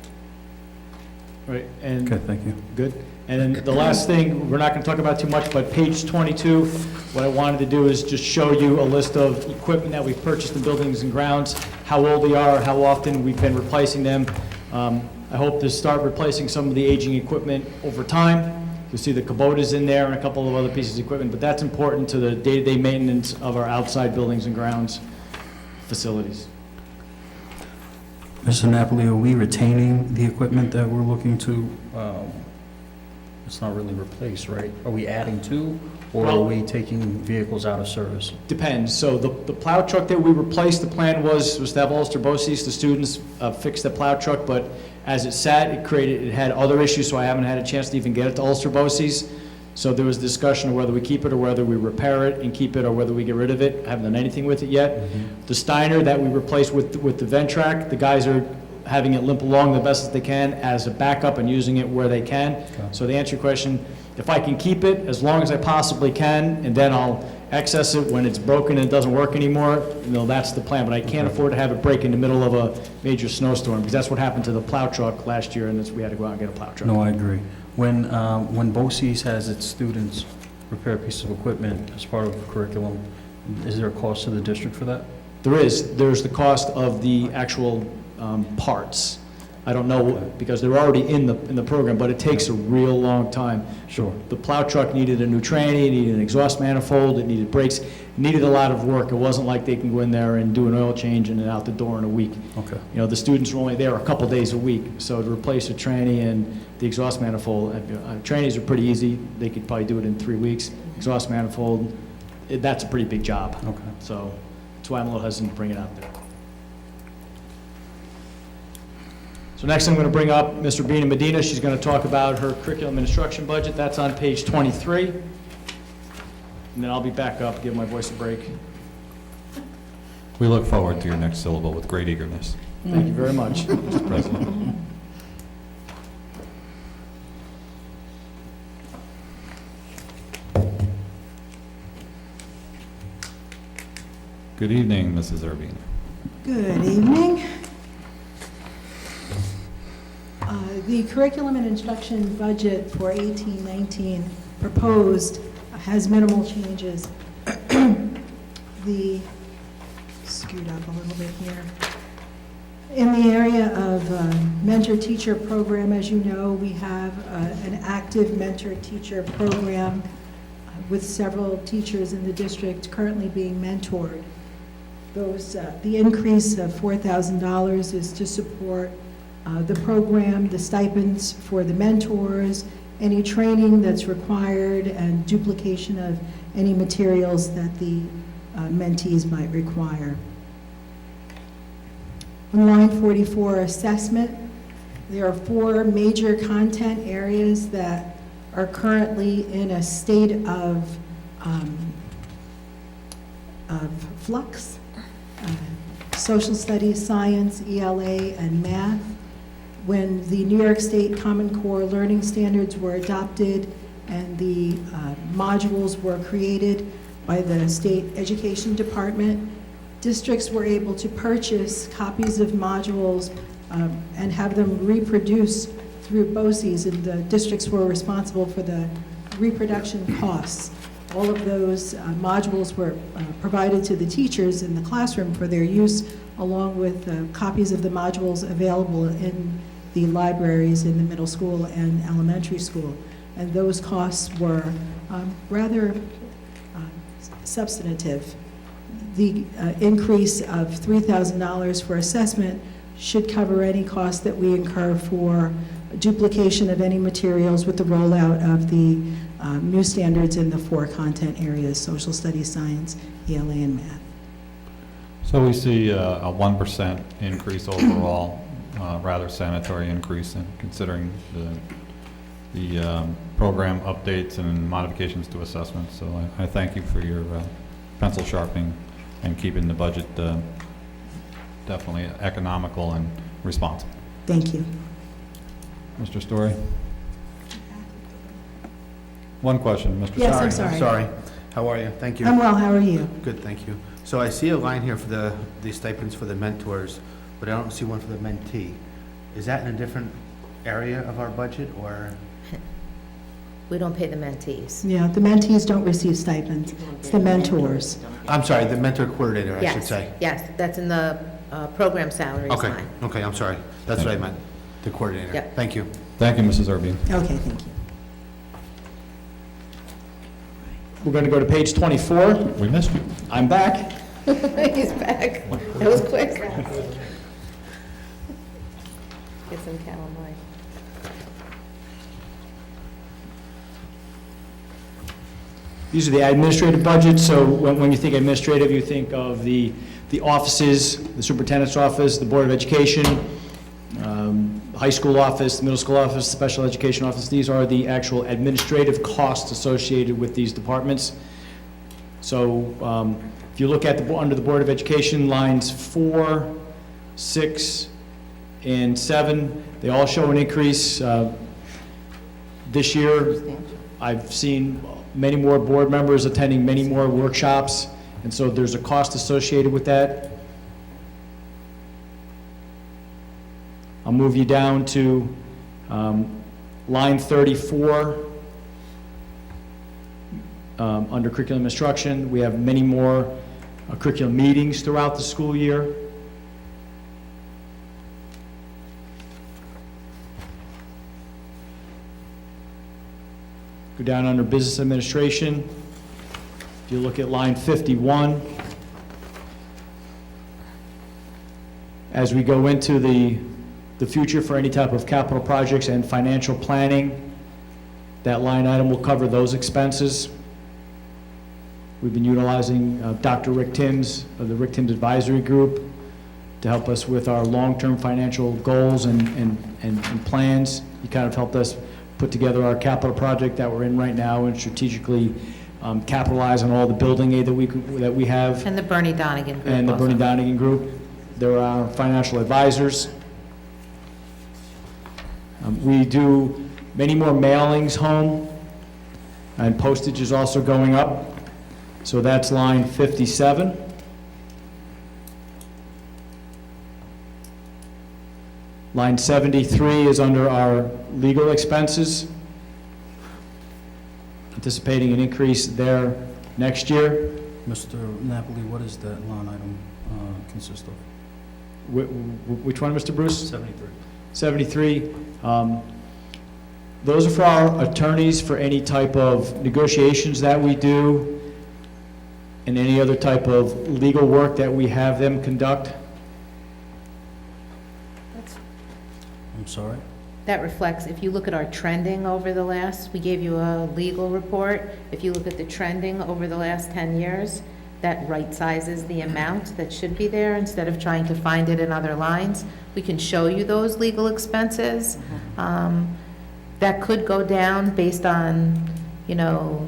S4: Right, and.
S7: Okay, thank you.
S4: Good. And then the last thing, we're not going to talk about too much, but page 22, what I wanted to do is just show you a list of equipment that we've purchased in buildings and grounds, how old they are, how often we've been replacing them. I hope to start replacing some of the aging equipment over time. You'll see the Kubotas in there and a couple of other pieces of equipment, but that's important to the day-to-day maintenance of our outside buildings and grounds facilities.
S7: Mr. Napoli, are we retaining the equipment that we're looking to, it's not really replace, right? Are we adding to, or are
S4: Well-
S7: we taking vehicles out of service?
S4: Depends. So the plow truck that we replaced, the plan was to have Ulster Boces, the students, fix the plow truck, but as it sat, it had other issues, so I haven't had a chance to even get it to Ulster Boces. So there was discussion of whether we keep it or whether we repair it and keep it or whether we get rid of it. I haven't done anything with it yet. The Steiner that we replaced with the Ventrac, the guys are having it limp along the best as they can as a backup and using it where they can. So to answer your question, if I can keep it as long as I possibly can, and then I'll access it when it's broken and it doesn't work anymore, that's the plan. But I can't afford to have it break in the middle of a major snowstorm, because that's what happened to the plow truck last year, and we had to go out and get a plow truck.
S7: No, I agree. When BOCES has its students repair a piece of equipment as part of the curriculum, is there a cost to the district for that?
S4: There's the cost of the actual parts. I don't know, because they're already in the program, but it takes a real long time.
S7: Sure.
S4: The plow truck needed a new tranny, it needed an exhaust manifold, it needed brakes, it needed a lot of work. It wasn't like they can go in there and do an oil change and then out the door in a week.
S7: Okay.
S4: The students were only there a couple days a week, so to replace a tranny and the exhaust manifold, trannies are pretty easy, they could probably do it in 3 weeks. Exhaust manifold, that's a pretty big job.
S7: Okay.
S4: So that's why I'm a little hesitant to bring it out there. So next I'm going to bring up Mr. Bina Medina. She's going to talk about her curriculum and instruction budget. That's on page 23. And then I'll be back up, give my voice a break.
S1: We look forward to your next syllable with great eagerness,
S4: Thank you very much.
S1: Mr. President. Good evening, Mrs. Urbina.
S11: Good evening. The curriculum and instruction budget for 18-19 proposed has minimal changes. Scoot up a little bit here. In the area of mentor-teacher program, as you know, we have an active mentor-teacher program with several teachers in the district currently being mentored. The increase of $4,000 is to support the program, the stipends for the mentors, any training that's required, and duplication of any materials that the mentees might require. On line 44, assessment, there are 4 major content areas that are currently in a state of flux. Social studies, science, ELA, and math. When the New York State Common Core learning standards were adopted and the modules were created by the State Education Department, districts were able to purchase copies of modules and have them reproduced through BOCES, and the districts were responsible for the reproduction costs. All of those modules were provided to the teachers in the classroom for their use, along with copies of the modules available in the libraries in the middle school and elementary school. And those costs were rather substantive. The increase of $3,000 for assessment should cover any costs that we incur for duplication of any materials with the rollout of the new standards in the 4 content areas: social studies, science, ELA, and math.
S1: So we see a 1% increase overall, rather sanitary increase, in considering the program updates and modifications to assessments. So I thank you for your pencil sharpening and keeping the budget definitely economical and responsible.
S11: Thank you.
S1: Mr. Story? One question, Mr.
S11: Yes,
S1: Sorry.
S11: I'm sorry.
S8: Sorry. How are you? Thank you.
S11: I'm well, how are you?
S8: Good, thank you. So I see a line here for the stipends for the mentors, but I don't see one for the mentee. Is that in a different area of our budget, or?
S5: We don't pay the mentees.
S11: Yeah, the mentees don't receive stipends, it's the mentors.
S8: I'm sorry, the mentor coordinator, I should
S5: Yes,
S8: say.
S5: yes, that's in the program salaries
S8: Okay,
S5: line.
S8: okay, I'm sorry. That's what I meant, the coordinator.
S5: Yep.
S8: Thank you.
S1: Thank you, Mrs. Urbine.
S11: Okay, thank you.
S4: We're going to go to page 24.
S1: We missed you.
S4: I'm back.
S5: He's back. That was quick. Get some calamine.
S4: These are the administrative budgets, so when you think administrative, you think of the offices, the superintendent's office, the Board of Education, high school office, the middle school office, special education office. These are the actual administrative costs associated with these departments. So if you look at under the Board of Education, lines 4, 6, and 7, they all show an increase. This year, I've seen many more board members attending many more workshops, and so there's a cost associated with that. I'll move you down to line 34. Under curriculum instruction, we have many more curriculum meetings throughout the school year. Go down under business administration. If you look at line 51, as we go into the future for any type of capital projects and financial planning, that line item will cover those expenses. We've been utilizing Dr. Rick Timms of the Rick Timms Advisory Group to help us with our long-term financial goals and plans. He kind of helped us put together our capital project that we're in right now and strategically capitalize on all the building aid that we have.
S2: And the Bernie Donigan group
S4: And the
S2: also.
S4: Bernie Donigan Group. They're our financial advisors. We do many more mailings home, and postage is also going up. So that's line 57. Line 73 is under our legal expenses. Anticipating an increase there next year.
S7: Mr. Napoli, what does that line item consist of?
S4: Which one, Mr. Bruce?
S7: 73.
S4: 73. Those are for our attorneys for any type of negotiations that we do and any other type of legal work that we have them conduct.
S7: I'm sorry?
S5: That reflects, if you look at our trending over the last, we gave you a legal report. If you look at the trending over the last 10 years, that right sizes the amount that should be there instead of trying to find it in other lines. We can show you those legal expenses. That could go down based on, you know,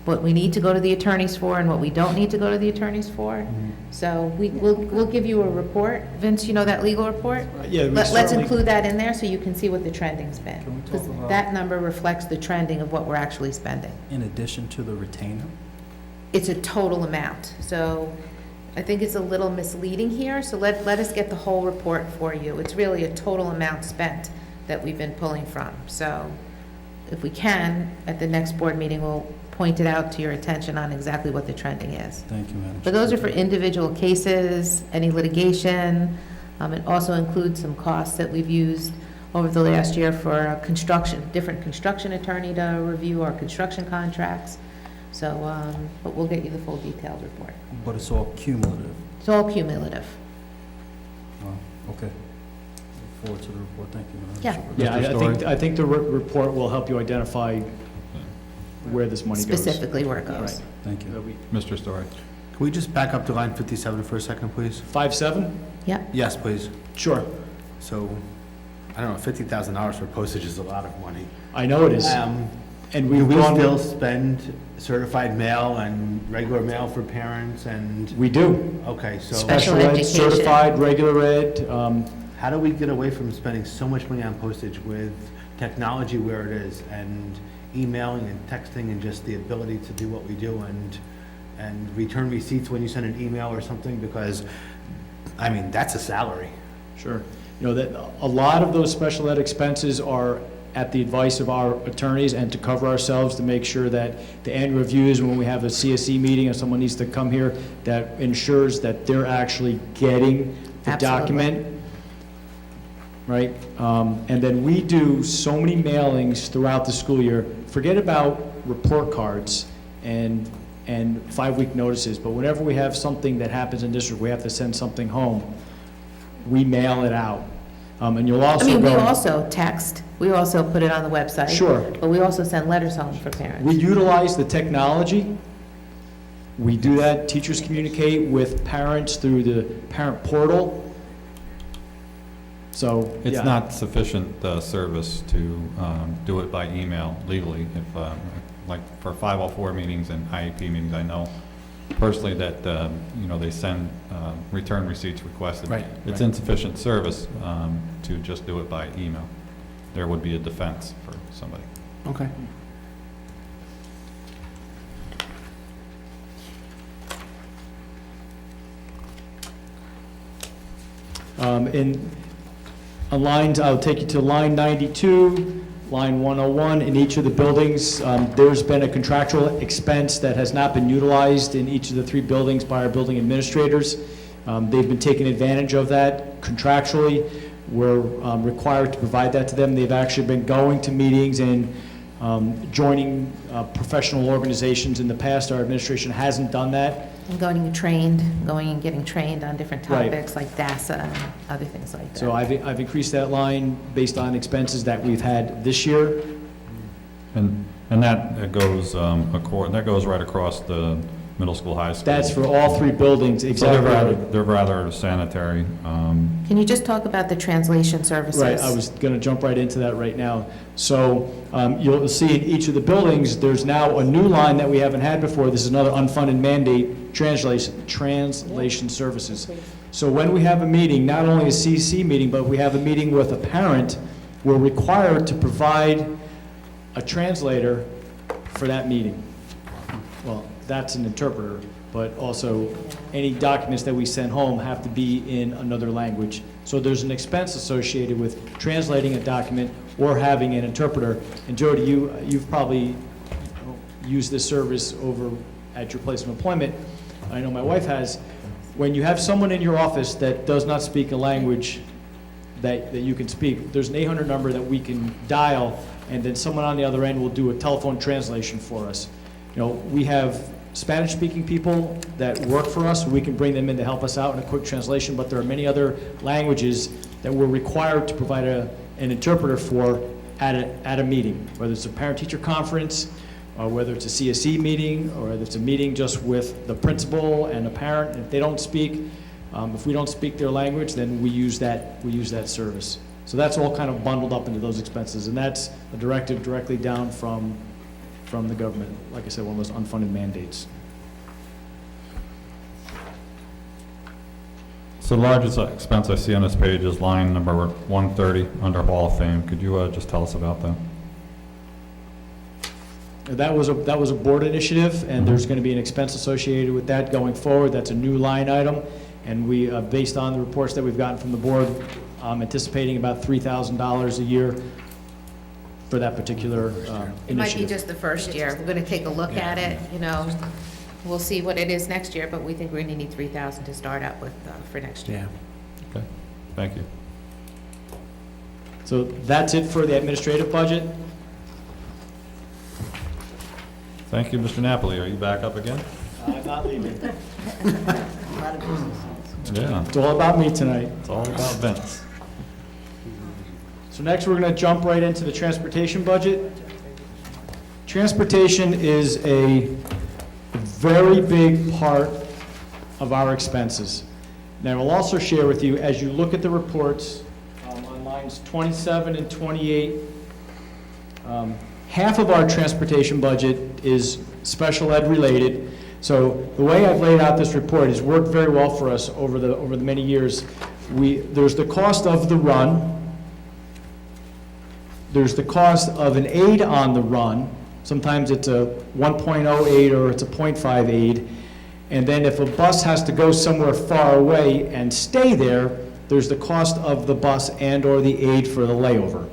S5: what we need to go to the attorneys for and what we don't need to go to the attorneys for. So we'll give you a report. Vince, you know that legal report?
S4: Yeah, we
S5: Let's
S4: certainly-
S5: include that in there so you can see what the trending's been.
S7: Can we talk
S5: Because
S7: about-
S5: that number reflects the trending of what we're actually spending.
S7: In addition to the retainer?
S5: It's a total amount, so I think it's a little misleading here, so let us get the whole report for you. It's really a total amount spent that we've been pulling from. So if we can, at the next board meeting, we'll point it out to your attention on exactly what the trending is.
S7: Thank you, Madam
S5: But those are for
S7: Secretary.
S5: individual cases, any litigation. It also includes some costs that we've used over the last year for a different construction attorney to review our construction contracts. So, but we'll get you the full detailed report.
S7: But it's all cumulative.
S5: It's all cumulative.
S7: Wow, okay. Look forward to the report. Thank you, Madam
S5: Yeah.
S7: Secretary.
S4: Yeah, I think the report will help you identify where this money goes.
S5: Specifically where it goes.
S7: Thank you.
S1: Mr. Story.
S8: Can we just back up to line 57 for a second, please?
S4: 5-7?
S5: Yep.
S8: Yes, please.
S4: Sure.
S8: So, I don't know, $50,000 for postage is a lot of money.
S4: I know it is. And
S8: Do
S4: we've
S8: we
S4: gone.
S8: still spend certified mail and regular mail for parents and,
S4: We do.
S8: okay, so
S5: Special
S4: Special ed,
S5: education.
S4: certified, regular ed.
S8: how do we get away from spending so much money on postage with technology where it is and emailing and texting and just the ability to do what we do and return receipts when you send an email or something, because, I mean, that's a salary.
S4: Sure. You know, that, a lot of those special ed expenses are at the advice of our attorneys and to cover ourselves, to make sure that the annual reviews, when we have a CSE meeting and someone needs to come here, that ensures that they're actually getting the
S5: Absolutely.
S4: document. Right? And then we do so many mailings throughout the school year. Forget about report cards and 5-week notices, but whenever we have something that happens in district, we have to send something home, we mail it out. And you'll
S5: I
S4: also
S5: mean, we
S4: go,
S5: also text, we also put it on the website.
S4: Sure.
S5: But we also send letters home for parents.
S4: we utilize the technology. We do that. Teachers communicate with parents through the parent portal. So,
S1: It's
S4: yeah.
S1: not sufficient service to do it by email legally. If, like for 504 meetings and IEP meetings, I know personally that, they send return receipts requested.
S8: Right,
S1: It's
S8: right.
S1: insufficient service to just do it by email. There would be a defense for somebody.
S8: Okay.
S4: On lines, I'll take you to line 92, line 101, in each of the buildings. There's been a contractual expense that has not been utilized in each of the 3 buildings by our building administrators. They've been taking advantage of that contractually. We're required to provide that to them. They've actually been going to meetings and joining professional organizations. In the past, our administration hasn't done that.
S5: And going and getting trained on different
S4: Right.
S5: topics like DASA and other things like that.
S4: So I've increased that line based on expenses that we've had this year.
S1: And that goes that goes right across the middle school, high school.
S4: That's for all 3 buildings,
S1: So
S4: exactly.
S1: they're rather sanitary.
S5: Can you just talk about the translation services?
S4: Right, I was going to jump right into that right now. So you'll see in each of the buildings, there's now a new line that we haven't had before. This is another unfunded mandate, translation services. So when we have a meeting, not only a CC meeting, but we have a meeting with a parent, we're required to provide a translator for that meeting. Well, that's an interpreter, but also any documents that we send home have to be in another language. So there's an expense associated with translating a document or having an interpreter. And Jody, you've probably used this service over at your place of employment. I know my wife has. When you have someone in your office that does not speak a language that you can speak, there's an 800 number that we can dial, and then someone on the other end will do a telephone translation for us. We have Spanish-speaking people that work for us. We can bring them in to help us out in a quick translation, but there are many other languages that we're required to provide an interpreter for at a meeting, whether it's a parent-teacher conference, or whether it's a CSE meeting, or whether it's a meeting just with the principal and a parent. If they don't speak, if we don't speak their language, then we use that service. So that's all kind of bundled up into those expenses, and that's a directive directly down from the government. Like I said, one of those unfunded mandates.
S1: So the largest expense I see on this page is line number 130 under Hall of Fame. Could you just tell us about that?
S4: That was a board initiative, and there's going to be an expense associated with that going forward. That's a new line item, and we, based on the reports that we've gotten from the board, anticipating about $3,000 a year for that particular initiative.
S5: It might be just the first year. We're going to take a look at it, We'll see what it is next year, but we think we're going to need 3,000 to start out with for next year.
S8: Yeah.
S1: Okay, thank you.
S4: So that's it for the administrative budget.
S1: Thank you, Mr. Napoli. Are you back up again?
S4: I'm not leaving.
S10: A lot of business.
S1: Yeah,
S4: It's all about me tonight.
S1: it's all about Vince.
S4: So next, we're going to jump right into the transportation budget. Transportation is a very big part of our expenses. And I will also share with you, as you look at the reports on lines 27 and 28, half of our transportation budget is special ed related. So the way I've laid out this report has worked very well for us over the many years. There's the cost of the run. There's the cost of an aid on the run, Sometimes it's a 1.0 aid or it's a 0.5 aid. And then if a bus has to go somewhere far away and stay there, there's the cost of the bus and/or the aid for the layover.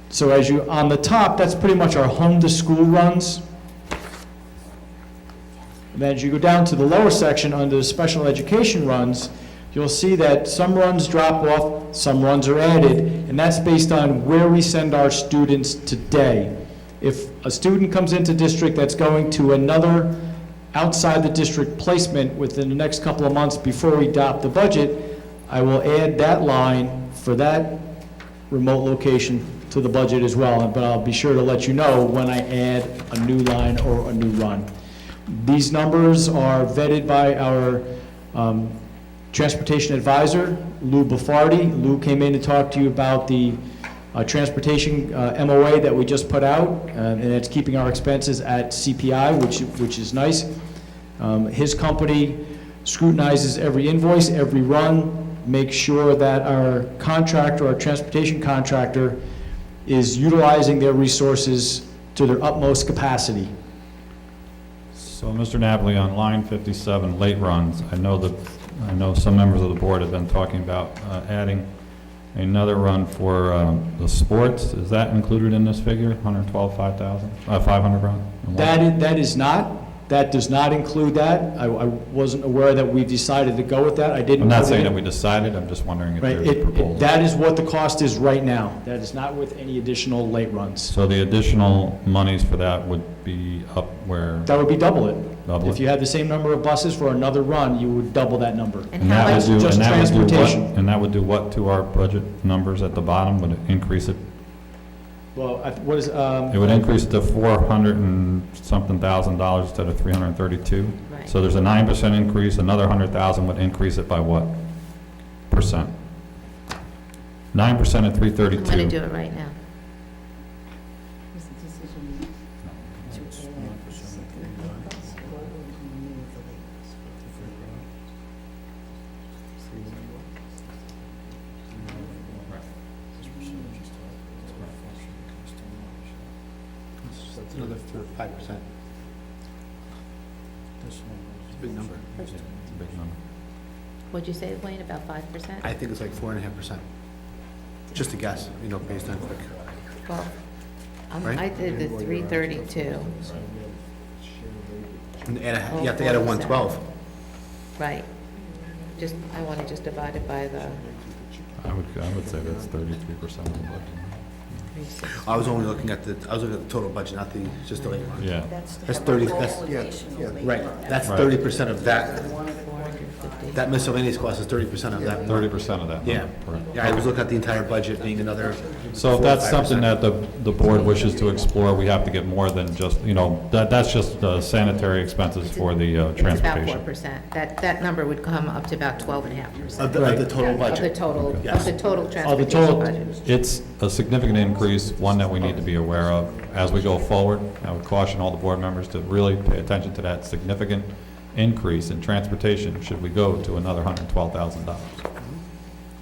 S4: So as you, on the top, that's pretty much our home-to-school runs. And then as you go down to the lower section, under the special education runs, you'll see that some runs drop off, some runs are added, and that's based on where we send our students today. If a student comes into district that's going to another outside the district placement within the next couple of months before we adopt the budget, I will add that line for that remote location to the budget as well, but I'll be sure to let you know when I add a new line or a new run. These numbers are vetted by our transportation advisor, Lou Buffardi. Lou came in to talk to you about the transportation MOA that we just put out, and it's keeping our expenses at CPI, which is nice. His company scrutinizes every invoice, every run, makes sure that our contractor, our transportation contractor, is utilizing their resources to their utmost capacity.
S1: So, Mr. Napoli, on line 57, late runs, I know some members of the board have been talking about adding another run for the sports. Is that included in this figure, 500 run?
S4: That is not. That does not include that. I wasn't aware that we decided to go with that. I didn't.
S1: I'm not
S4: put it
S1: saying
S4: in.
S1: that we decided, I'm just wondering if
S4: Right,
S1: there's a proposal.
S4: that is what the cost is right now. That is not with any additional late runs.
S1: So the additional monies for that would be up where?
S4: That would be double it.
S1: Double it?
S4: If you had the same number of buses for another run, you would double that number.
S2: And
S1: And
S2: how
S1: that
S2: much,
S1: would do-
S4: just
S1: and that would do what-
S4: transportation.
S1: And that would do what to our budget numbers at the bottom? Would it increase it?
S4: Well, what is,
S1: It would increase it to 400 and something thousand dollars instead of 332.
S2: right.
S1: So there's a 9% increase, another 100,000 would increase it by what percent? 9% at
S12: I'm going to
S1: 332.
S12: do it right now.
S8: That's another 5%. It's a big number.
S1: It's a big number.
S12: What'd you say, Wayne, about 5%?
S8: I think it's like 4.5%. Just a guess, based on quick.
S12: Well,
S8: Right?
S12: I did the 332,
S8: And you have to add a 112.
S12: right. I want to just divide it by the
S1: I would say that's 33% of the budget.
S12: 360.
S8: I was only looking at the total budget, not just the late run.
S1: Yeah.
S8: That's 30, right, that's
S1: Right.
S8: 30% of that.
S12: 450.
S8: That miscellaneous cost is 30% of that.
S1: 30% of that.
S8: Yeah.
S1: number, correct.
S8: Yeah, I was looking at the entire budget being another.
S1: So if
S8: 4 or
S1: that's
S8: 5%.
S1: something that the board wishes to explore, we have to get more than just, that's just sanitary expenses for the
S12: It's about
S1: transportation.
S12: 4%. That number would come up to about 12.5%.
S8: Of the total
S12: Of the
S8: budget.
S12: total,
S8: Yes.
S12: of the total
S4: Of the
S12: transportation
S4: total,
S12: budget.
S1: It's a significant increase, one that we need to be aware of as we go forward. I would caution all the board members to really pay attention to that significant increase in transportation should we go to another $112,000.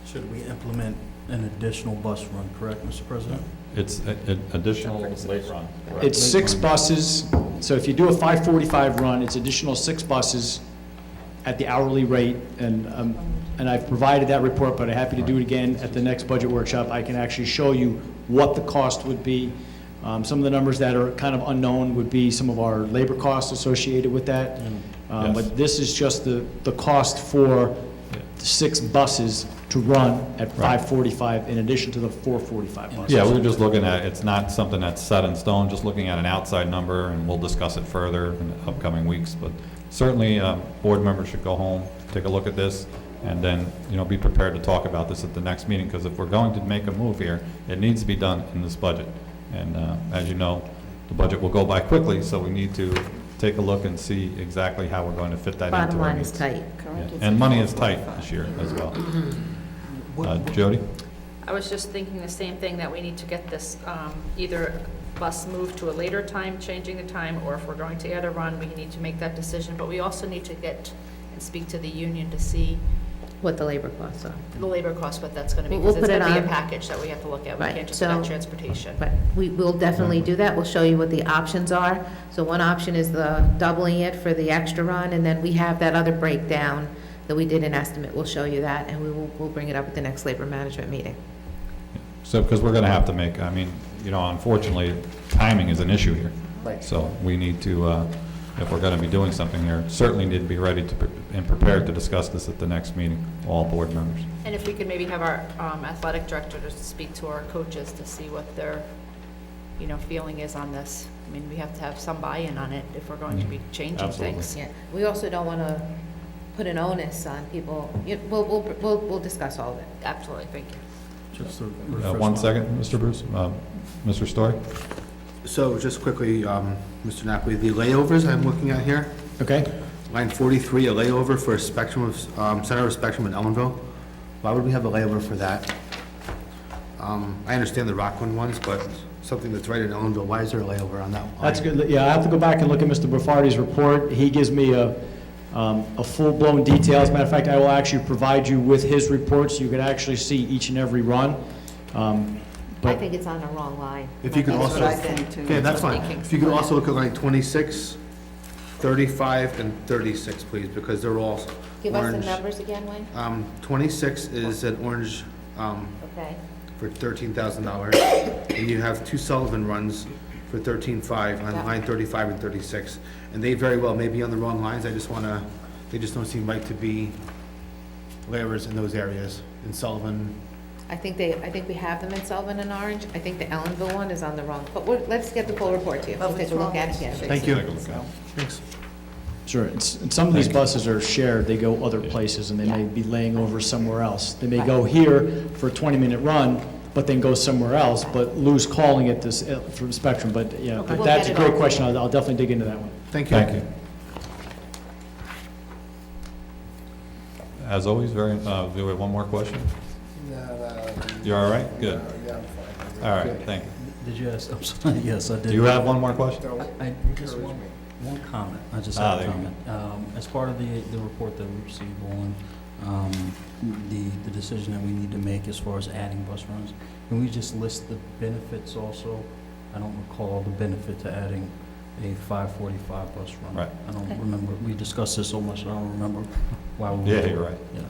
S7: Should we implement an additional bus run, correct, Mr. President?
S1: It's additional late run.
S4: it's 6 buses, so if you do a 5:45 run, it's additional 6 buses at the hourly rate, and I've provided that report, but I'm happy to do it again at the next budget workshop. I can actually show you what the cost would be. Some of the numbers that are kind of unknown would be some of our labor costs associated with that.
S1: Yes.
S4: But this is just the cost for 6 buses to run at
S1: Right.
S4: 5:45 in addition to the 4:45 buses.
S1: Yeah, we were just looking at, it's not something that's set in stone, just looking at an outside number, and we'll discuss it further in the upcoming weeks. But certainly, board members should go home, take a look at this, and then, be prepared to talk about this at the next meeting, because if we're going to make a move here, it needs to be done in this budget. And as you know, the budget will go by quickly, so we need to take a look and see exactly how we're going to fit that into our
S12: Bottom line is
S1: needs.
S12: tight.
S1: Yeah. And money is tight this year as well. Jody?
S2: I was just thinking the same thing, that we need to get this, either bus moved to a later time, changing the time, or if we're going to add a run, we need to make that decision. But we also need to get and speak to the union to see
S12: what the labor costs are.
S2: The labor cost, what that's gonna be,
S12: We'll
S2: because it's
S12: put it
S2: gonna be a
S12: on.
S2: package that we have to look at. We
S12: Right,
S2: can't just
S12: so-
S2: look at transportation.
S12: But we will definitely do that. We'll show you what the options are. So one option is the doubling it for the extra run, and then we have that other breakdown that we did an estimate. We'll show you that, and we'll bring it up at the next labor management meeting.
S1: So, because we're going to have to make, I mean, you know, unfortunately, timing is an issue here.
S12: Right.
S1: So we need to, if we're going to be doing something here, certainly need to be ready to, and prepared to discuss this at the next meeting, all board members.
S2: And if we could maybe have our athletic director to speak to our coaches to see what their, you know, feeling is on this. I mean, we have to have some buy-in on it if we're going to be changing
S1: Absolutely.
S2: things.
S12: Yeah, we also don't want to put an onus on people. We'll discuss all of it.
S2: Absolutely, thank you.
S7: Just to refresh
S1: One
S7: my-
S1: second, Mr. Bruce, Mr. Story?
S8: So just quickly, Mr. Napoli, the layovers I'm looking at here,
S4: Okay?
S8: line 43, a layover for Spectrum of, Center of Spectrum in Ellenville. Why would we have a layover for that? I understand the Rockland ones, but something that's right in Ellenville, why is there a layover on that line?
S4: That's good. Yeah, I have to go back and look at Mr. Buffardi's report. He gives me a full-blown detail. As a matter of fact, I will actually provide you with his report so you can actually see each and every run.
S12: I think it's on the wrong line.
S8: If you could
S10: That's
S8: also,
S10: what I think, too.
S8: okay, that's fine.
S2: Thinking
S8: If you could
S2: somewhere.
S8: also look at line 26, 35, and 36, please, because they're all
S12: Give us the
S8: orange.
S12: numbers again, Wayne.
S8: 26 is an orange
S12: Okay.
S8: for $13,000, and you have two Sullivan runs for $13,500 on
S12: Yeah.
S8: line 35 and 36. And they very well may be on the wrong lines, they just don't seem right to be layovers in those areas. In Sullivan,
S12: I think we have them in Sullivan and Orange. I think the Ellenville one is on the wrong, but let's get the full report to you. We'll take a look at it again.
S8: thank you.
S1: Take a look at it.
S8: Thanks.
S4: Sure. And some of these buses are shared. They go other places, and they may be laying over somewhere else. They may go here for a 20-minute run, but then go somewhere else, but lose calling at this, from Spectrum. But, yeah, but
S12: We'll
S4: that's
S12: get
S4: a
S12: it
S4: great
S12: all.
S4: question. I'll definitely dig into that one.
S8: Thank you.
S1: Thank you. As always, do we have one more question? You all right? Good.
S3: Yeah, I'm fine.
S1: All right, thank you.
S7: Did you ask, I'm sorry, yes, I did.
S1: Do you have one more question?
S7: I just one comment, I just
S1: Ah,
S7: have a
S1: there you
S7: comment. As part of the report that we received on, the decision that we need to make as far as adding bus runs, can we just list the benefits also? I don't recall the benefit to adding a 5:45 bus run.
S1: Right.
S7: I don't
S12: Okay.
S7: remember, we discussed this so much, I don't remember why we.
S1: Yeah, you're right.
S7: Yeah,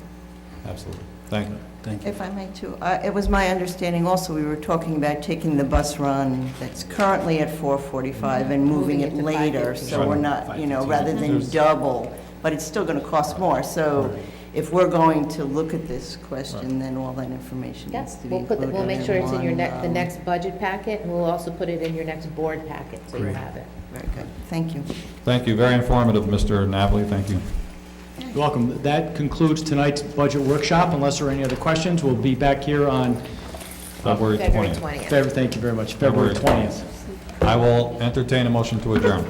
S1: Absolutely. Thank you.
S7: thank you.
S10: If I may too, it was my understanding also, we were talking about taking the bus run that's currently at 4:45 and moving it
S12: to
S10: later,
S12: 5:15.
S10: so we're not, you know, rather than
S1: There's-
S10: double, but it's still going to cost more. So if we're going to look at this question, then all that information needs
S12: Yes,
S10: to be
S12: we'll
S10: included.
S12: we'll make sure it's in your
S10: one,
S12: the next budget packet, and we'll also put it in your next board packet, so you
S7: Great.
S12: have it.
S10: Very good, thank you.
S1: Thank you. Very informative, Mr. Napoli. Thank you.
S4: You're welcome. That concludes tonight's budget workshop. Unless there are any other questions, we'll be back here on
S1: February
S12: February
S1: 20th.
S12: 20th.
S4: February, thank you very much, February
S1: February
S4: 20th.
S1: I will entertain a motion to adjourn.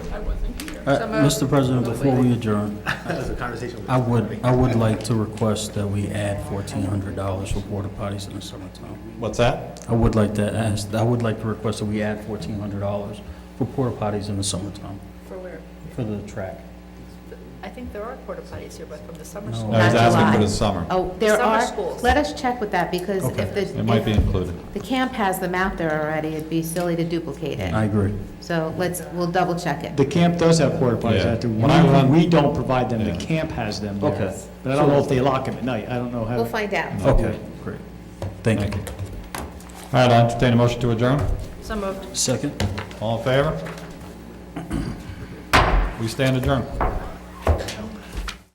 S7: Mr. President, before we adjourn,
S8: That was a conversation with
S7: I would like to request that we add $1,400 for porta potties in the summertime.
S1: What's that?
S7: I would like to request that we add $1,400 for porta potties in the summertime,
S2: For where?
S7: for the track.
S2: I think there are porta potties here, but from the summer
S7: No.
S2: school.
S1: No, he's
S12: Not
S1: asking for
S12: July.
S1: the summer.
S12: Oh, there
S2: Summer
S12: are,
S2: schools.
S12: let us check with that, because
S7: Okay.
S12: if the,
S1: It might be
S12: if
S1: included.
S12: the camp has them out there already, it'd be silly to duplicate it.
S7: I agree.
S12: So we'll double check it.
S4: The camp does have porta potties
S1: Yeah.
S4: out there.
S1: When I run-
S4: We don't provide them, the
S1: Yeah.
S4: camp has them there.
S7: Okay.
S4: But I don't know if they lock them at night, I don't know how.
S12: We'll find out.
S7: Okay, great. Thank
S1: Thank
S7: you.
S1: you. All right, I'll entertain a motion to adjourn.
S2: So moved.
S7: Second?
S1: All in favor? We stand adjourned.